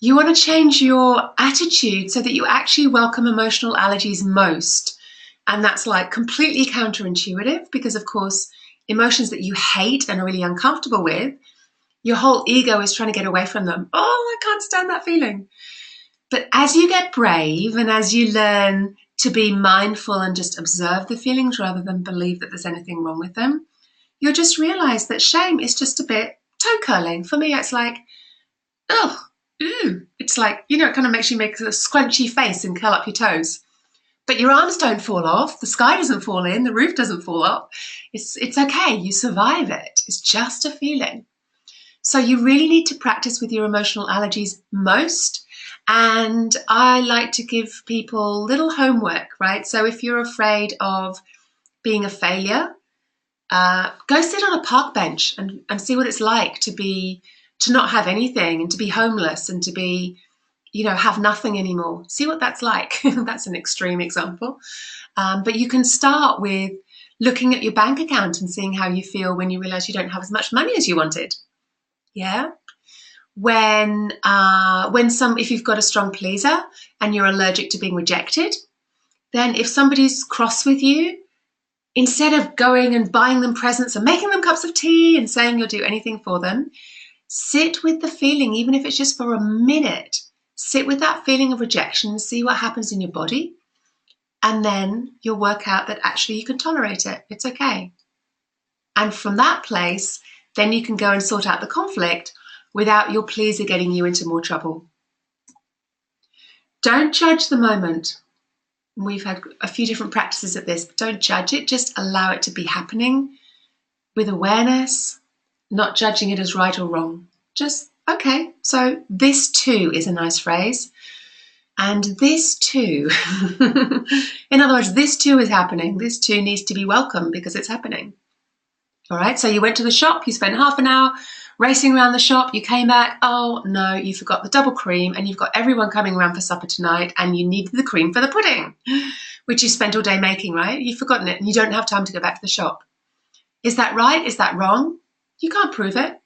you want to change your attitude so that you actually welcome emotional allergies most. And that's like completely counterintuitive because, of course, emotions that you hate and are really uncomfortable with, your whole ego is trying to get away from them. Oh, I can't stand that feeling. But as you get brave and as you learn to be mindful and just observe the feelings rather than believe that there's anything wrong with them, you'll just realize that shame is just a bit toe curling. For me, it's like, oh, ooh. It's like, it kind of makes you make a scrunchy face and curl up your toes. But your arms don't fall off, the sky doesn't fall in, the roof doesn't fall off. It's okay, you survive it. It's just a feeling. So you really need to practice with your emotional allergies most. And I like to give people little homework, right? So if you're afraid of being a failure, go sit on a park bench and see what it's like to not have anything and to be homeless and to be, have nothing anymore. See what that's like. That's an extreme example. But you can start with looking at your bank account and seeing how you feel when you realize you don't have as much money as you wanted. Yeah. If you've got a strong pleaser and you're allergic to being rejected, then if somebody's cross with you, instead of going and buying them presents and making them cups of tea and saying you'll do anything for them, sit with the feeling, even if it's just for a minute. Sit with that feeling of rejection, see what happens in your body, and then you'll work out that actually you can tolerate it. It's okay. And from that place, then you can go and sort out the conflict without your pleaser getting you into more trouble. Don't judge the moment. We've had a few different practices at this, but don't judge it. Just allow it to be happening with awareness, not judging it as right or wrong. Just, okay, so this too is a nice phrase. And this too, in other words, this too is happening. This too needs to be welcome because it's happening. All right, so you went to the shop, you spent half an hour racing around the shop, you came back, oh no, you forgot the double cream and you've got everyone coming around for supper tonight and you needed the cream for the pudding, which you spent all day making, right? You've forgotten it and you don't have time to go back to the shop. Is that right? Is that wrong? You can't prove it.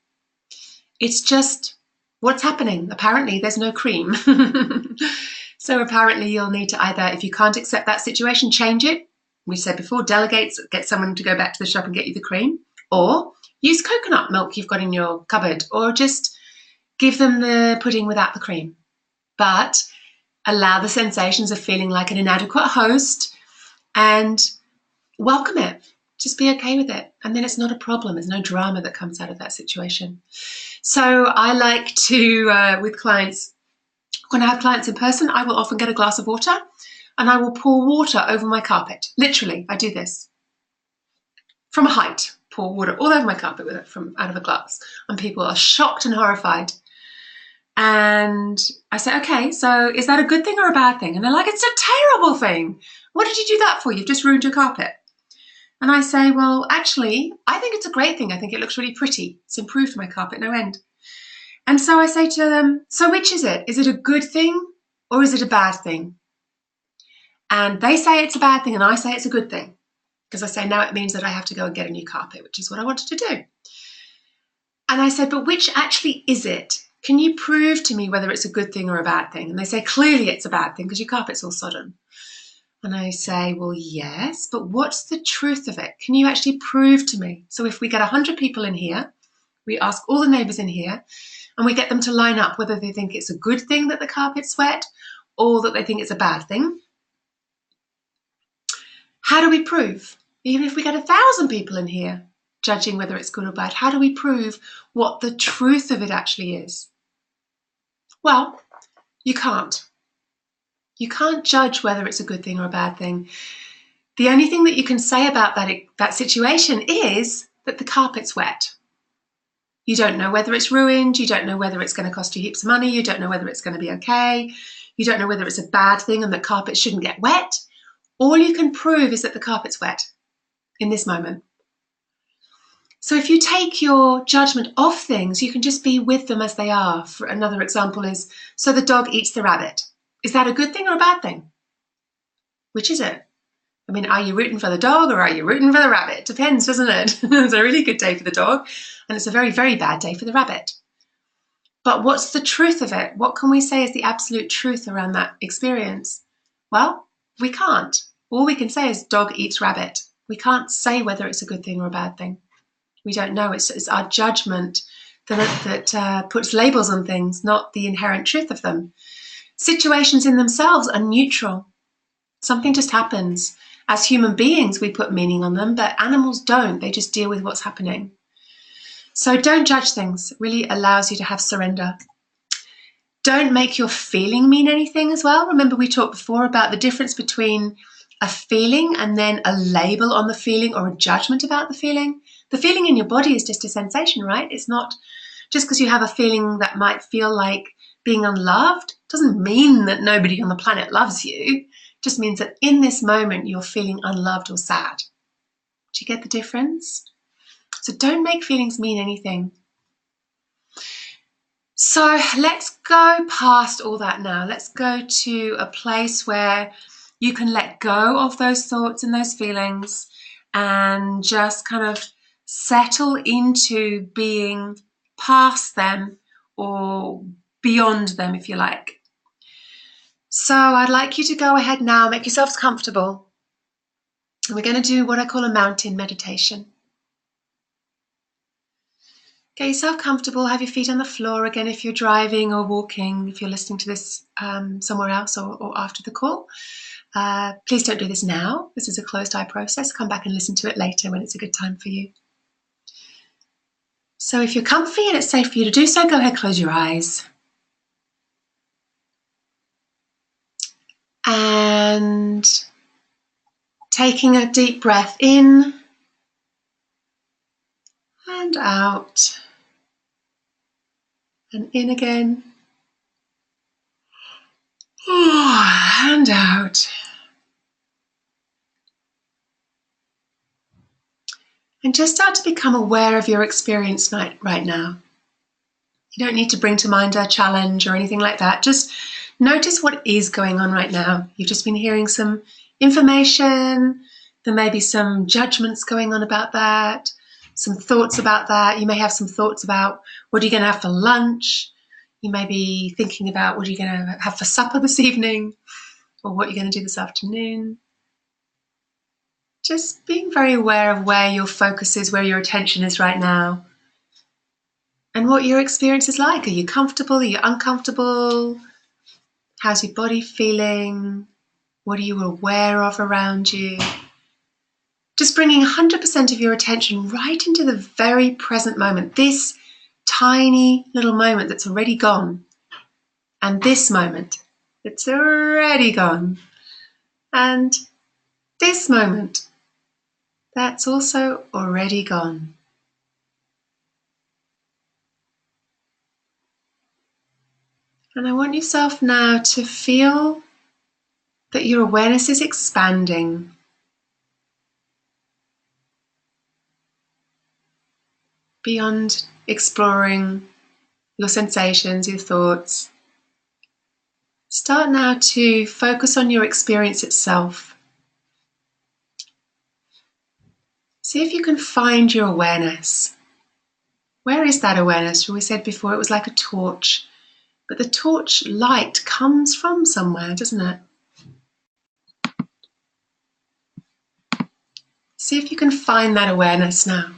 It's just what's happening. Apparently there's no cream. So apparently you'll need to either, if you can't accept that situation, change it. We said before, delegate, get someone to go back to the shop and get you the cream, or use coconut milk you've got in your cupboard, or just give them the pudding without the cream. But allow the sensations of feeling like an inadequate host and welcome it. Just be okay with it. And then it's not a problem. There's no drama that comes out of that situation. So I like to, with clients, when I have clients in person, I will often get a glass of water and I will pour water over my carpet. Literally, I do this. From a height, pour water all over my carpet with it from out of a glass. And people are shocked and horrified. And I say, okay, so is that a good thing or a bad thing? And they're like, it's a terrible thing. What did you do that for? You've just ruined your carpet. And I say, well, actually, I think it's a great thing. I think it looks really pretty. It's improved my carpet no end. And so I say to them, so which is it? Is it a good thing or is it a bad thing? And they say it's a bad thing and I say it's a good thing. Because I say, now it means that I have to go and get a new carpet, which is what I wanted to do. And I said, but which actually is it? Can you prove to me whether it's a good thing or a bad thing? And they say, clearly it's a bad thing because your carpet's all sodden. And I say, well, yes, but what's the truth of it? Can you actually prove to me? So if we get 100 people in here, we ask all the neighbours in here, and we get them to line up whether they think it's a good thing that the carpet's wet or that they think it's a bad thing. How do we prove? Even if we get 1,000 people in here judging whether it's good or bad, how do we prove what the truth of it actually is? Well, you can't. You can't judge whether it's a good thing or a bad thing. The only thing that you can say about that situation is that the carpet's wet. You don't know whether it's ruined. You don't know whether it's going to cost you heaps of money. You don't know whether it's going to be okay. You don't know whether it's a bad thing and that carpet shouldn't get wet. All you can prove is that the carpet's wet in this moment. So if you take your judgment off things, you can just be with them as they are. For another example is, so the dog eats the rabbit. Is that a good thing or a bad thing? Which is it? I mean, are you rooting for the dog or are you rooting for the rabbit? Depends, doesn't it? It's a really good day for the dog and it's a very, very bad day for the rabbit. But what's the truth of it? What can we say is the absolute truth around that experience? Well, we can't. All we can say is dog eats rabbit. We can't say whether it's a good thing or a bad thing. We don't know. It's our judgment that puts labels on things, not the inherent truth of them. Situations in themselves are neutral. Something just happens. As human beings, we put meaning on them, but animals don't. They just deal with what's happening. So don't judge things. It really allows you to have surrender. Don't make your feeling mean anything as well. Remember, we talked before about the difference between a feeling and then a label on the feeling or a judgment about the feeling. The feeling in your body is just a sensation, right? It's not just because you have a feeling that might feel like being unloved doesn't mean that nobody on the planet loves you. It just means that in this moment you're feeling unloved or sad. Do you get the difference? So don't make feelings mean anything. So let's go past all that now. Let's go to a place where you can let go of those thoughts and those feelings and just kind of settle into being past them or beyond them, if you like. So I'd like you to go ahead now, make yourselves comfortable. And we're going to do what I call a mountain meditation. Get yourself comfortable, have your feet on the floor. Again, if you're driving or walking, if you're listening to this somewhere else or after the call, please don't do this now. This is a closed eye process. Come back and listen to it later when it's a good time for you. So if you're comfy and it's safe for you to do so, go ahead, close your eyes. And taking a deep breath in and out. And in again. And out. And just start to become aware of your experience right now. You don't need to bring to mind a challenge or anything like that. Just notice what is going on right now. You've just been hearing some information. There may be some judgments going on about that, some thoughts about that. You may have some thoughts about what are you going to have for lunch. You may be thinking about what are you going to have for supper this evening or what you're going to do this afternoon. Just being very aware of where your focus is, where your attention is right now, and what your experience is like. Are you comfortable? Are you uncomfortable? How's your body feeling? What are you aware of around you? Just bringing 100% of your attention right into the very present moment, this tiny little moment that's already gone, and this moment that's already gone, and this moment that's also already gone. And I want yourself now to feel that your awareness is expanding. Beyond exploring your sensations, your thoughts. Start now to focus on your experience itself. See if you can find your awareness. Where is that awareness? We said before it was like a torch, but the torch light comes from somewhere, doesn't it? See if you can find that awareness now.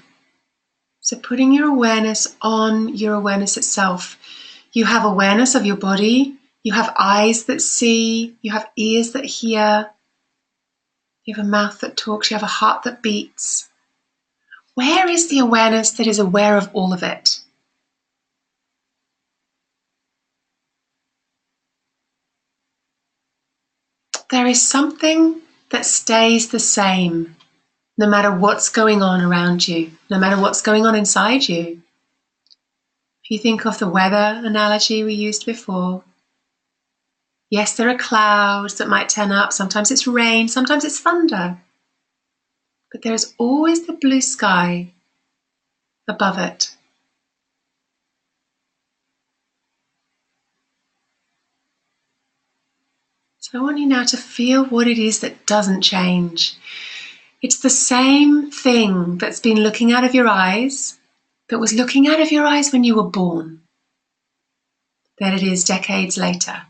So putting your awareness on your awareness itself. You have awareness of your body. You have eyes that see. You have ears that hear. You have a mouth that talks. You have a heart that beats. Where is the awareness that is aware of all of it? There is something that stays the same no matter what's going on around you, no matter what's going on inside you. If you think of the weather analogy we used before, yes, there are clouds that might turn up. Sometimes it's rain, sometimes it's thunder. But there is always the blue sky above it. So I want you now to feel what it is that doesn't change. It's the same thing that's been looking out of your eyes, that was looking out of your eyes when you were born, that it is decades later.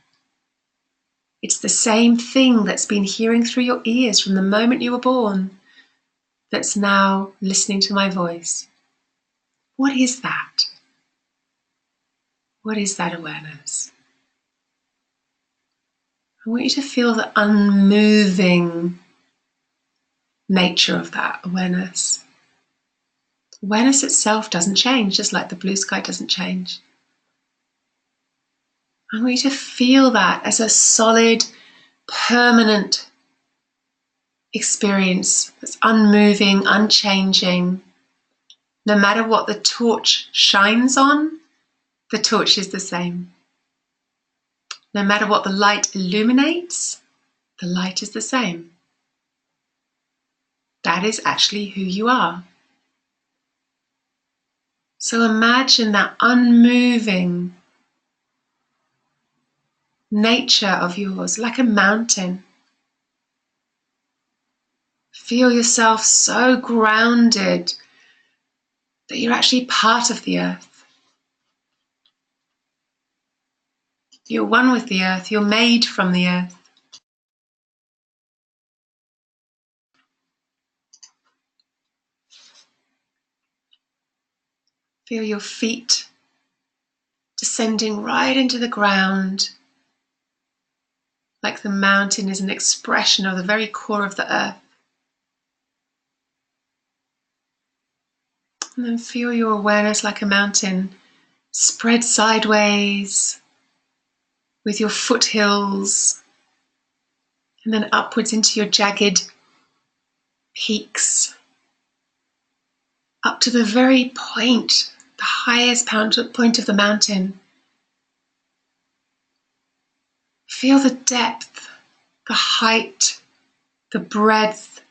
It's the same thing that's been hearing through your ears from the moment you were born, that's now listening to my voice. What is that? What is that awareness? I want you to feel the unmoving nature of that awareness. Awareness itself doesn't change, just like the blue sky doesn't change. I want you to feel that as a solid, permanent experience that's unmoving, unchanging. No matter what the torch shines on, the torch is the same. No matter what the light illuminates, the light is the same. That is actually who you are. So imagine that unmoving nature of yours, like a mountain. Feel yourself so grounded that you're actually part of the earth. You're one with the earth. You're made from the earth. Feel your feet descending right into the ground, like the mountain is an expression of the very core of the earth. And then feel your awareness like a mountain spread sideways with your foothills, and then upwards into your jagged peaks, up to the very point, the highest point of the mountain. Feel the depth, the height, the breadth,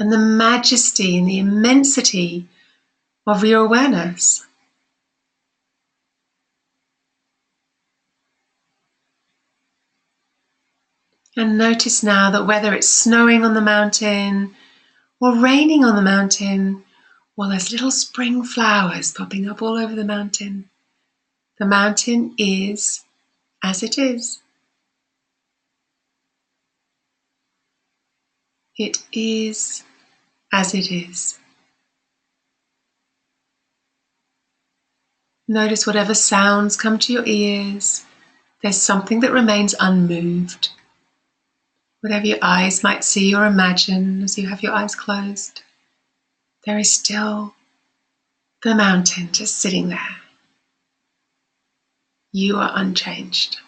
and the majesty and the immensity of your awareness. And notice now that whether it's snowing on the mountain or raining on the mountain, or there's little spring flowers popping up all over the mountain is as it is. It is as it is. Notice whatever sounds come to your ears, there's something that remains unmoved. Whatever your eyes might see or imagine as you have your eyes closed, there is still the mountain just sitting there. You are unchanged.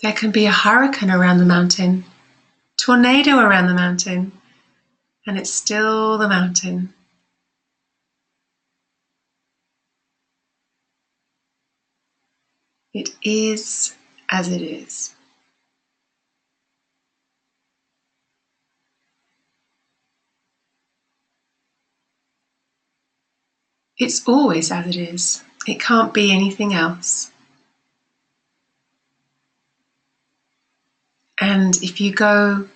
There can be a hurricane around the mountain, tornado around the mountain, and it's still the mountain. It is as it is. It's always as it is. It can't be anything else. And if you go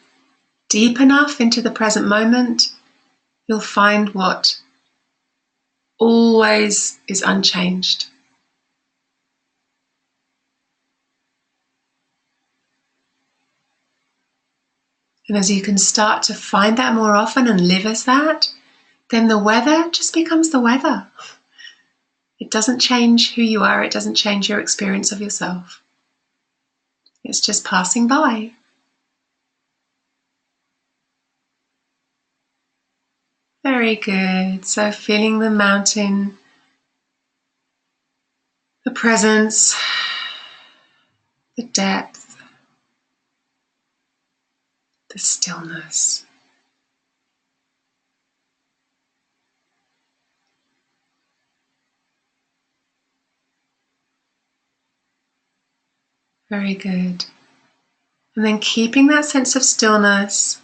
deep enough into the present moment, you'll find what always is unchanged. And as you can start to find that more often and live as that, then the weather just becomes the weather. It doesn't change who you are. It doesn't change your experience of yourself. It's just passing by. Very good. So feeling the mountain, the presence, the depth, the stillness. Very good. And then keeping that sense of stillness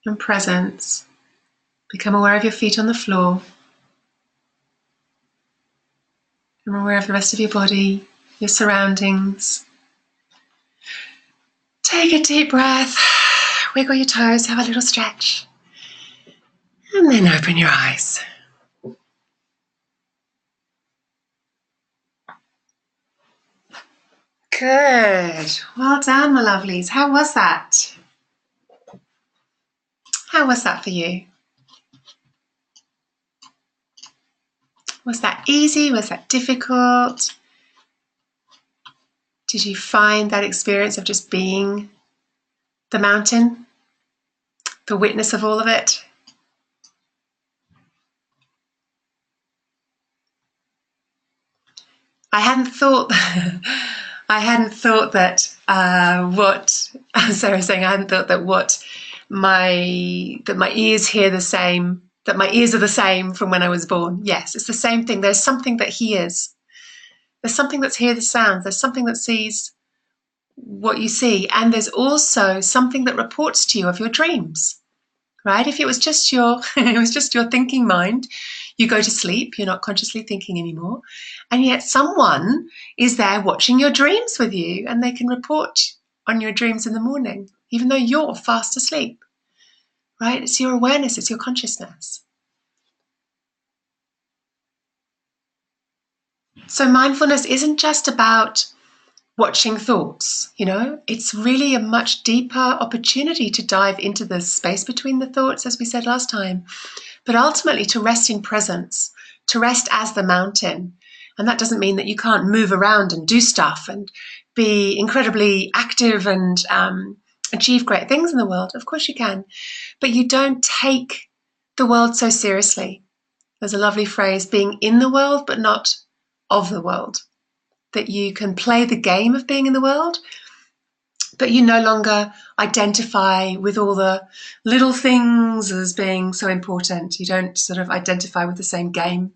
and presence, become aware of your feet on the floor. Become aware of the rest of your body, your surroundings. Take a deep breath, wiggle your toes, have a little stretch, and then open your eyes. Good. Well done, my lovelies. How was that? How was that for you? Was that easy? Was that difficult? Did you find that experience of just being the mountain, the witness of all of it? I hadn't thought that what Sarah was saying, I hadn't thought that my ears hear the same, that my ears are the same from when I was born. Yes, it's the same thing. There's something that hears. There's something that's hears the sounds. There's something that sees what you see. And there's also something that reports to you of your dreams. Right? If it was just your thinking mind, you go to sleep, you're not consciously thinking anymore. And yet someone is there watching your dreams with you, and they can report on your dreams in the morning, even though you're fast asleep. Right? It's your awareness, it's your consciousness. So mindfulness isn't just about watching thoughts, it's really a much deeper opportunity to dive into the space between the thoughts, as we said last time, but ultimately to rest in presence, to rest as the mountain. And that doesn't mean that you can't move around and do stuff and be incredibly active and achieve great things in the world. Of course you can, but you don't take the world so seriously. There's a lovely phrase, being in the world, but not of the world. That you can play the game of being in the world, but you no longer identify with all the little things as being so important. You don't sort of identify with the same game.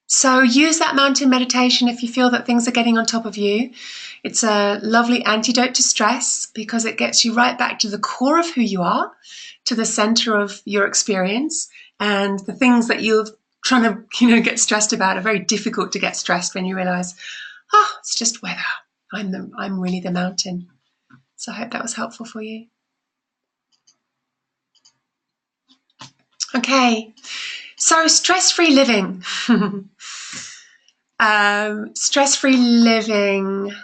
So use that mountain meditation if you feel that things are getting on top of you. It's a lovely antidote to stress because it gets you right back to the core of who you are, to the center of your experience, and the things that you're trying to get stressed about are very difficult to get stressed when you realize, it's just weather. I'm really the mountain. So I hope that was helpful for you. Okay, so stress-free living. Stress-free living.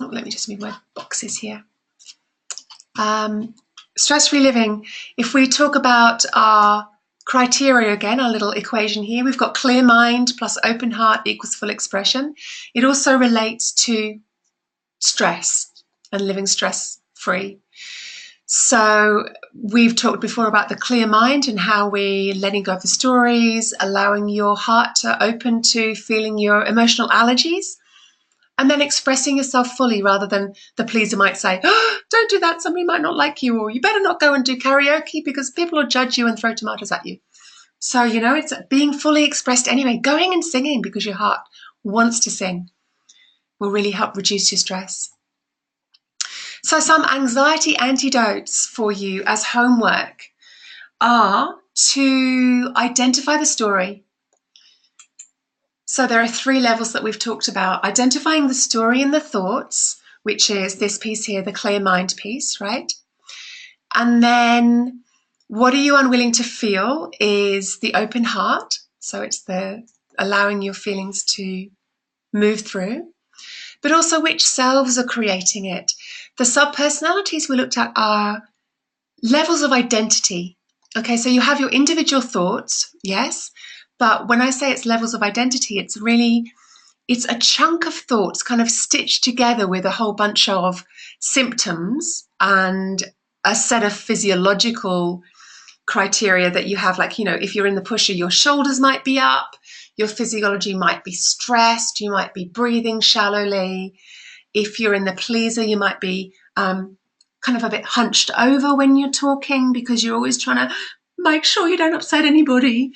Let me just move my boxes here. Stress-free living. If we talk about our criteria again, our little equation here, we've got clear mind plus open heart equals full expression. It also relates to stress and living stress-free. So we've talked before about the clear mind and how we're letting go of the stories, allowing your heart to open to feeling your emotional allergies, and then expressing yourself fully rather than the pleaser might say, don't do that, somebody might not like you, or you better not go and do karaoke because people will judge you and throw tomatoes at you. So, it's being fully expressed anyway. Going and singing because your heart wants to sing will really help reduce your stress. So some anxiety antidotes for you as homework are to identify the story. So there are 3 levels that we've talked about. Identifying the story and the thoughts, which is this piece here, the clear mind piece, right? And then what are you unwilling to feel is the open heart. So it's the allowing your feelings to move through, but also which selves are creating it. The subpersonalities we looked at are levels of identity. Okay, so you have your individual thoughts, yes, but when I say it's levels of identity, it's a chunk of thoughts kind of stitched together with a whole bunch of symptoms and a set of physiological criteria that you have. Like, if you're in the pusher, your shoulders might be up, your physiology might be stressed, you might be breathing shallowly. If you're in the pleaser, you might be kind of a bit hunched over when you're talking because you're always trying to make sure you don't upset anybody.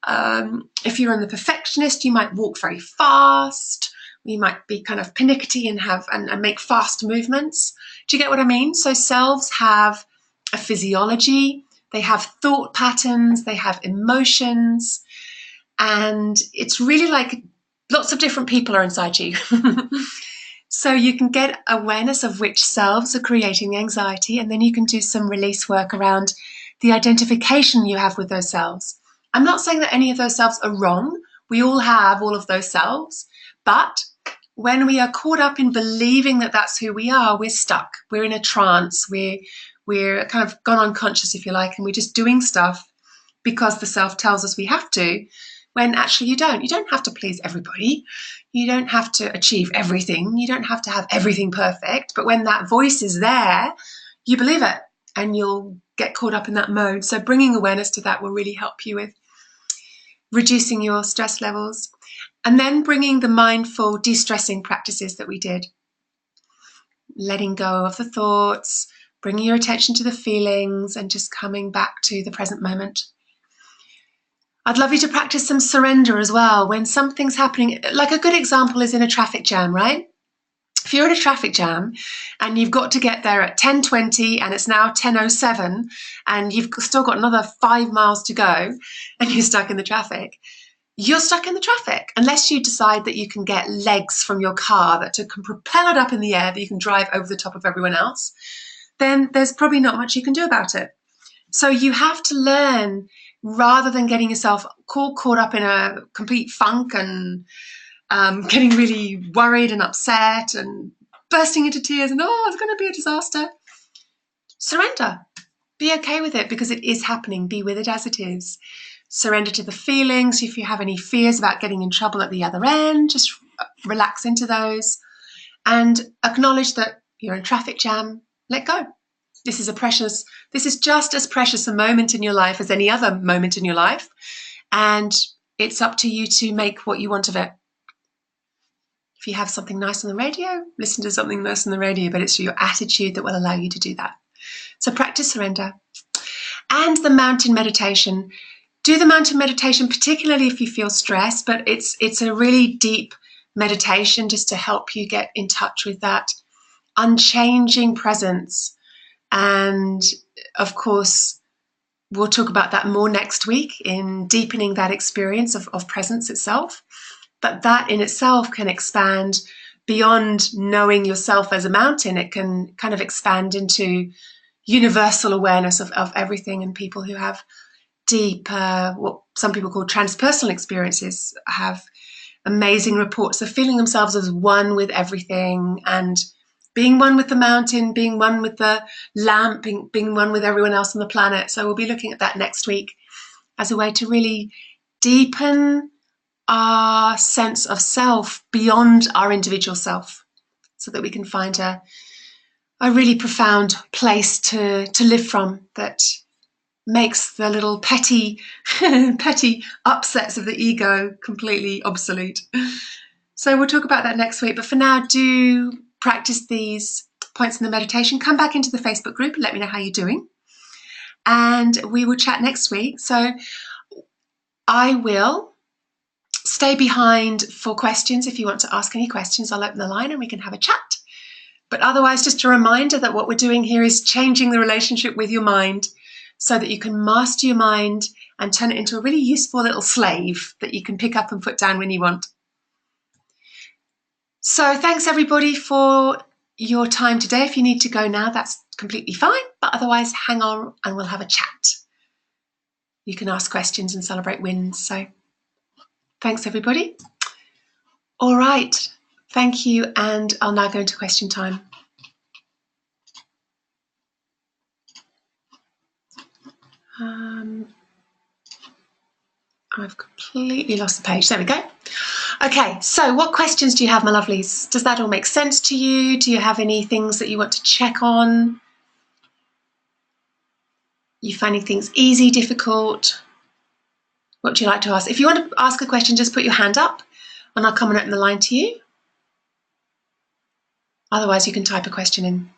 If you're in the perfectionist, you might walk very fast. We might be kind of pernickety and make fast movements. Do you get what I mean? So selves have a physiology, they have thought patterns, they have emotions, and it's really like lots of different people are inside you. So you can get awareness of which selves are creating the anxiety, and then you can do some release work around the identification you have with those selves. I'm not saying that any of those selves are wrong. We all have all of those selves. But when we are caught up in believing that that's who we are, we're stuck. We're in a trance. We're kind of gone unconscious, if you like, and we're just doing stuff because the self tells us we have to, when actually you don't. You don't have to please everybody. You don't have to achieve everything. You don't have to have everything perfect. But when that voice is there, you believe it and you'll get caught up in that mode. So bringing awareness to that will really help you with reducing your stress levels. And then bringing the mindful de-stressing practices that we did. Letting go of the thoughts, bringing your attention to the feelings, and just coming back to the present moment. I'd love you to practice some surrender as well when something's happening. Like a good example is in a traffic jam, right? If you're in a traffic jam and you've got to get there at 10:20 and it's now 10:07 and you've still got another 5 miles to go and you're stuck in the traffic, you're stuck in the traffic unless you decide that you can get legs from your car that can propel it up in the air, that you can drive over the top of everyone else. Then there's probably not much you can do about it. So you have to learn, rather than getting yourself caught up in a complete funk and getting really worried and upset and bursting into tears and, oh, it's going to be a disaster. Surrender. Be okay with it because it is happening. Be with it as it is. Surrender to the feelings. If you have any fears about getting in trouble at the other end, just relax into those and acknowledge that you're in a traffic jam. Let go. This is just as precious a moment in your life as any other moment in your life. And it's up to you to make what you want of it. If you have something nice on the radio, listen to something nice on the radio, but it's your attitude that will allow you to do that. So practice surrender. And the mountain meditation. Do the mountain meditation, particularly if you feel stressed, but it's a really deep meditation just to help you get in touch with that unchanging presence. And of course, we'll talk about that more next week in deepening that experience of presence itself. But that in itself can expand beyond knowing yourself as a mountain. It can kind of expand into universal awareness of everything. And people who have deep, what some people call transpersonal experiences, have amazing reports of feeling themselves as one with everything and being one with the mountain, being one with the lamp, being one with everyone else on the planet. So we'll be looking at that next week as a way to really deepen our sense of self beyond our individual self, so that we can find a really profound place to live from that makes the little petty upsets of the ego completely obsolete. So we'll talk about that next week. But for now, do practice these points in the meditation. Come back into the Facebook group and let me know how you're doing. And we will chat next week. So I will stay behind for questions. If you want to ask any questions, I'll open the line and we can have a chat. But otherwise, just a reminder that what we're doing here is changing the relationship with your mind so that you can master your mind and turn it into a really useful little slave that you can pick up and put down when you want. So thanks everybody for your time today. If you need to go now, that's completely fine. But otherwise, hang on and we'll have a chat. You can ask questions and celebrate wins. So thanks everybody. All right. Thank you. And I'll now go into question time. I've completely lost the page. There we go. Okay, so what questions do you have, my lovelies? Does that all make sense to you? Do you have any things that you want to check on? You finding things easy, difficult? What do you like to ask? If you want to ask a question, just put your hand up and I'll come and open the line to you. Otherwise, you can type a question in.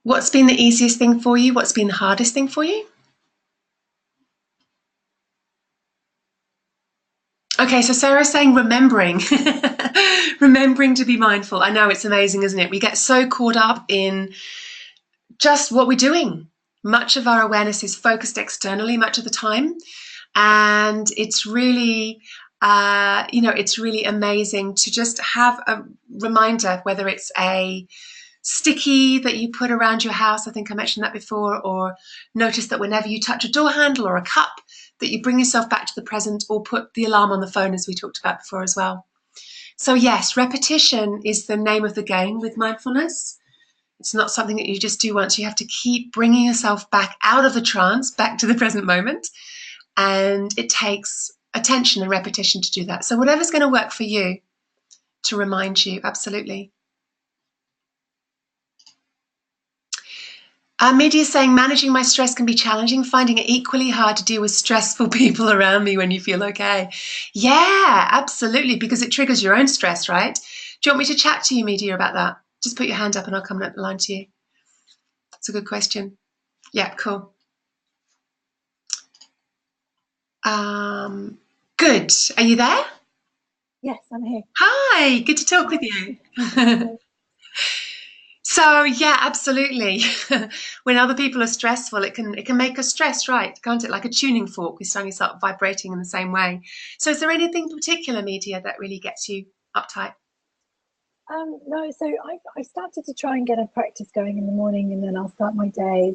What's been the easiest thing for you? What's been the hardest thing for you? Okay, so Sarah's saying remembering, remembering to be mindful. I know, it's amazing, isn't it? We get so caught up in just what we're doing. Much of our awareness is focused externally much of the time. And it's really, it's really amazing to just have a reminder, whether it's a sticky that you put around your house. I think I mentioned that before. Or notice that whenever you touch a door handle or a cup, that you bring yourself back to the present, or put the alarm on the phone, as we talked about before as well. So yes, repetition is the name of the game with mindfulness. It's not something that you just do once. You have to keep bringing yourself back out of the trance, back to the present moment. And it takes attention and repetition to do that. So whatever's going to work for you to remind you, absolutely. Media is saying, managing my stress can be challenging, finding it equally hard to deal with stressful people around me when you feel okay. Yeah, absolutely, because it triggers your own stress, right? Do you want me to chat to you, Media, about that? Just put your hand up and I'll come up the line to you. It's a good question. Yeah, cool. Good. Are you there? Yes, I'm here. Hi, good to talk with you. So yeah, absolutely. When other people are stressful, it can make us stressed, right? Can't it? Like a tuning fork, we suddenly start vibrating in the same way. So is there anything particular, Media, that really gets you uptight? No, so I started to try and get a practice going in the morning, and then I'll start my day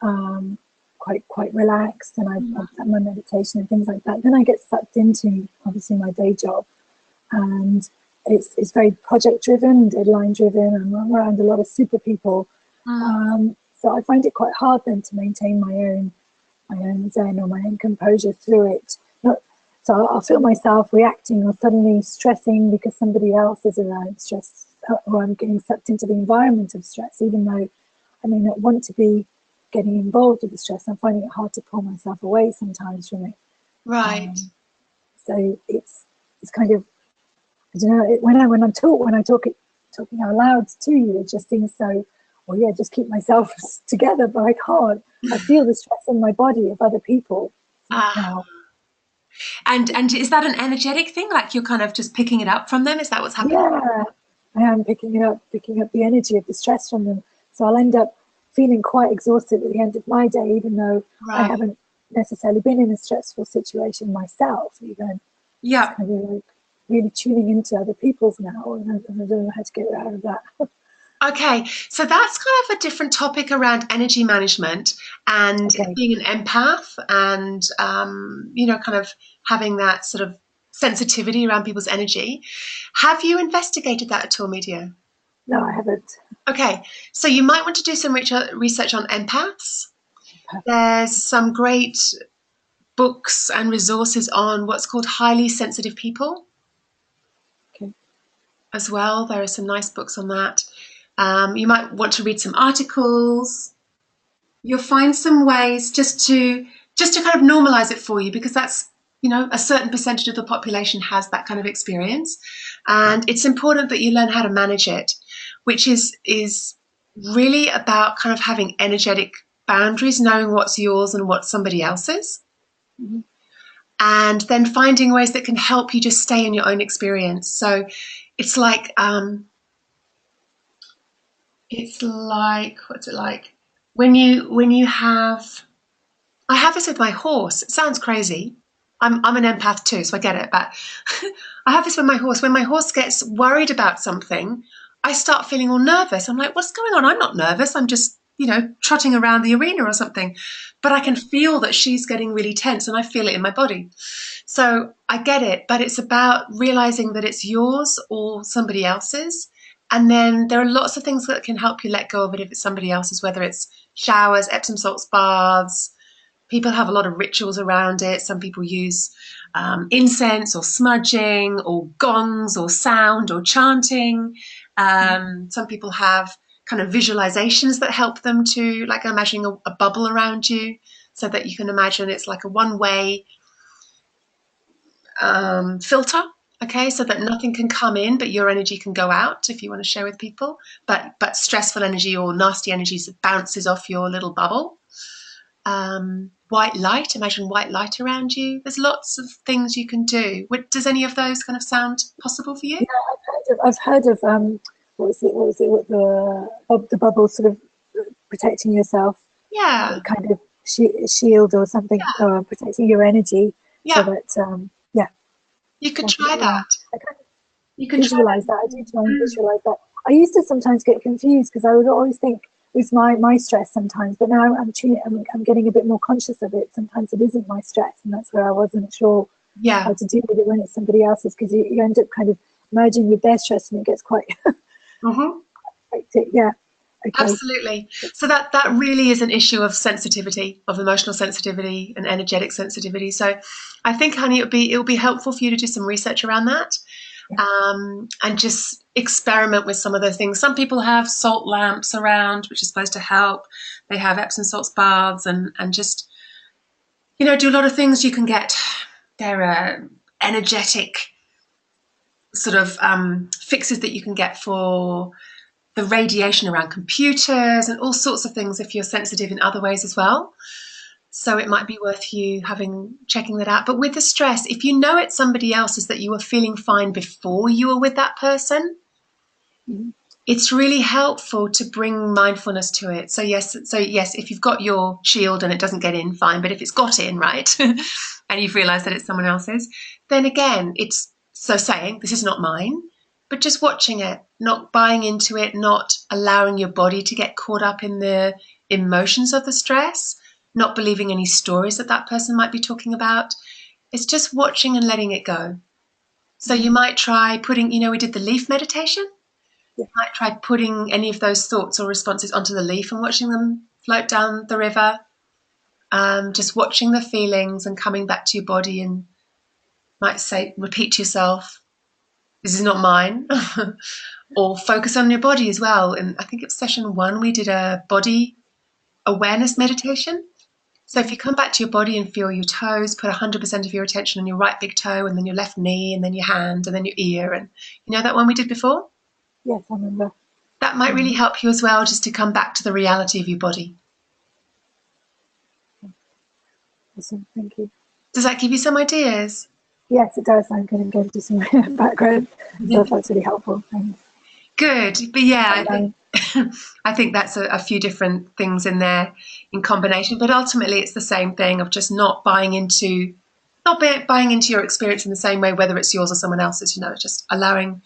um, quite relaxed, and I've done my meditation and things like that. Then I get sucked into obviously my day job, and it's very project driven, deadline driven. I'm around a lot of super people, Mm, so I find it quite hard then to maintain my own zen or my own composure through it. Not, so I'll feel myself reacting or suddenly stressing because somebody else is around stress, or I'm getting sucked into the environment of stress, even though I may not want to be getting involved with the stress. I'm finding it hard to pull myself away sometimes from it. right. Um, so it's kind of, I don't know, when I'm talking out loud to you, it just seems so, well, yeah, just keep myself together, but I can't. I feel the stress in my body of other people Ah, now. and is that an energetic thing? Like you're kind of just picking it up from them? Is that what's happening? Yeah, I am picking up the energy of the stress from them. So I'll end up feeling quite exhausted at the end of my day, even though I Right. haven't necessarily been in a stressful situation myself. Even it's Yeah. kind of like really tuning into other people's now, and I don't know how to get out of that. Okay, so that's kind of a different topic around energy management and Okay, being an empath, and kind of having that sort of sensitivity around people's energy. Have you investigated that at all, Media? no, I haven't. Okay, so you might want to do some research on empaths. There's some great books and resources on what's called highly sensitive people Okay, as well. There are some nice books on that. You might want to read some articles. You'll find some ways just to kind of normalize it for you, because that's, a certain percentage of the population has that kind of experience, and it's important that you learn how to manage it, which is really about kind of having energetic boundaries, knowing what's yours and what's somebody else's, mm-hmm. and then finding ways that can help you just stay in your own experience. So it's like what's it like when you have I have this with my horse. It sounds crazy. I'm an empath too, so I get it. But I have this with my horse. When my horse gets worried about something, I start feeling all nervous. I'm like, what's going on? I'm not nervous. I'm just, trotting around the arena or something. But I can feel that she's getting really tense, and I feel it in my body. So I get it, but it's about realizing that it's yours or somebody else's. And then there are lots of things that can help you let go of it if it's somebody else's, whether it's showers, Epsom salts, baths. People have a lot of rituals around it. Some people use incense or smudging or gongs or sound or chanting. Some people have kind of visualizations that help them to, like imagining a bubble around you, so that you can imagine it's like a one-way filter Okay, so that nothing can come in, but your energy can go out if you want to share with people. But stressful energy or nasty energies bounces off your little bubble. White light, imagine white light around you. There's lots of things you can do. Does any of those kind of sound possible for you? Yeah, I've heard of what the bubble sort of protecting yourself, Yeah, kind of shield or something, yeah, protecting your energy, so yeah. that yeah, You could try definitely, yeah. that. I kind of You can try visualize that. I do try that. and visualize that. I used to sometimes get confused because I would always think it's my stress sometimes, but now I'm getting a bit more conscious of it. Sometimes it isn't my stress, and that's where I wasn't sure how Yeah. to deal with it when it's somebody else's, because you end up kind of merging with their stress and it gets quite Hmm. hectic. Yeah. Okay. Absolutely. So that really is an issue of sensitivity, of emotional sensitivity and energetic sensitivity. So I think, honey, it would be helpful for you to do some research around that, Yeah. and just experiment with some of those things. Some people have salt lamps around, which is supposed to help. They have Epsom salts baths, and just do a lot of things you can get. There are energetic sort of fixes that you can get for the radiation around computers and all sorts of things if you're sensitive in other ways as well. So it might be worth you checking that out. But with the stress, if you know it's somebody else's that you were feeling fine before you were with that person, Mhm. it's really helpful to bring mindfulness to it. So yes, if you've got your shield and it doesn't get in, fine. But if it's got in, right, and you've realised that it's someone else's, then again, it's so saying this is not mine, but just watching it, not buying into it, not allowing your body to get caught up in the emotions of the stress, not believing any stories that person might be talking about. It's just watching and letting it go. So you might try putting, we did the leaf meditation. Yeah. Might try putting any of those thoughts or responses onto the leaf and watching them float down the river. Just watching the feelings and coming back to your body, and might say, repeat to yourself, this is not mine. Or focus on your body as well. And I think it's session 1, we did a body awareness meditation. So if you come back to your body and feel your toes, put 100% of your attention on your right big toe, and then your left knee, and then your hand, and then your ear. And you know that one we did before? Yes, I remember. That might really help you as well, just to come back to the reality of your body. Awesome. Thank you. Does that give you some ideas? Yes, it does. I'm going to go do some background stuff. That's really helpful. Thanks. Good. But yeah, I think Um, I think that's a few different things in there in combination. But ultimately, it's the same thing of just not buying into your experience in the same way, whether it's yours or someone else's. Just allowing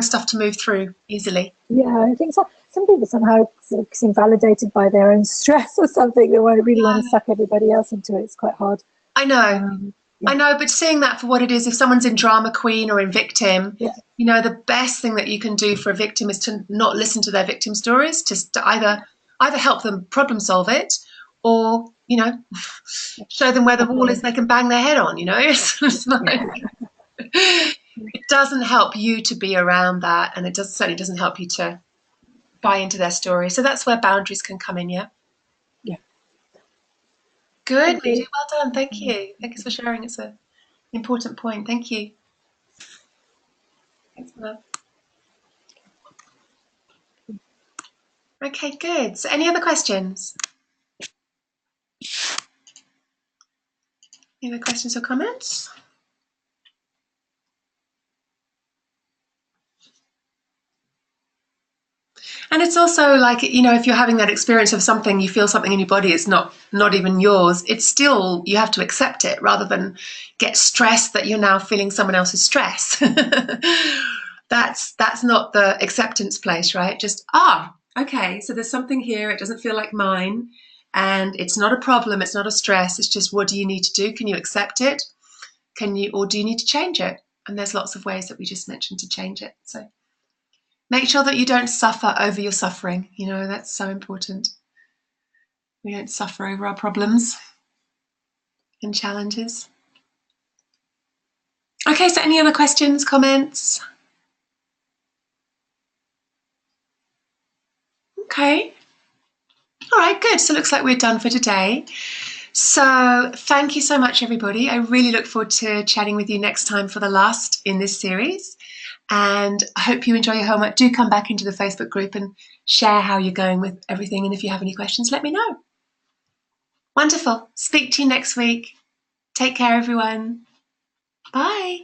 stuff to move through easily. yeah, I think so. Some people somehow sort of seem validated by their own stress or something. They really want to Yeah, suck everybody else into it. It's quite hard. I know. Yeah, I know, but seeing that for what it is, if someone's in drama queen or in victim, yeah, the best thing that you can do for a victim is to not listen to their victim stories, just to either help them problem solve it, or show them where the wall is definitely. they can bang their head on. It's like, Yeah, it doesn't help you to be around that, and certainly doesn't help you to buy into their story. So that's where boundaries can come in. Yeah. yeah. Good, Thank Nadine. you. Well done. Thank you. Thanks for sharing. It's an important point. Thank you. Thanks for that. Okay, good. So any other questions? Any other questions or comments? And it's also like, if you're having that experience of something, you feel something in your body, it's not even yours. It's still, you have to accept it rather than get stressed that you're now feeling someone else's stress. That's not the acceptance place, right? Just, okay, so there's something here. It doesn't feel like mine. And it's not a problem. It's not a stress. It's just, what do you need to do? Can you accept it? Or do you need to change it? And there's lots of ways that we just mentioned to change it. So make sure that you don't suffer over your suffering. That's so important. We don't suffer over our problems and challenges. Okay, so any other questions, comments? Okay. All right, good. So it looks like we're done for today. So thank you so much, everybody. I really look forward to chatting with you next time for the last in this series. And I hope you enjoy your homework. Do come back into the Facebook group and share how you're going with everything. And if you have any questions, let me know. Wonderful. Speak to you next week. Take care, everyone. Bye.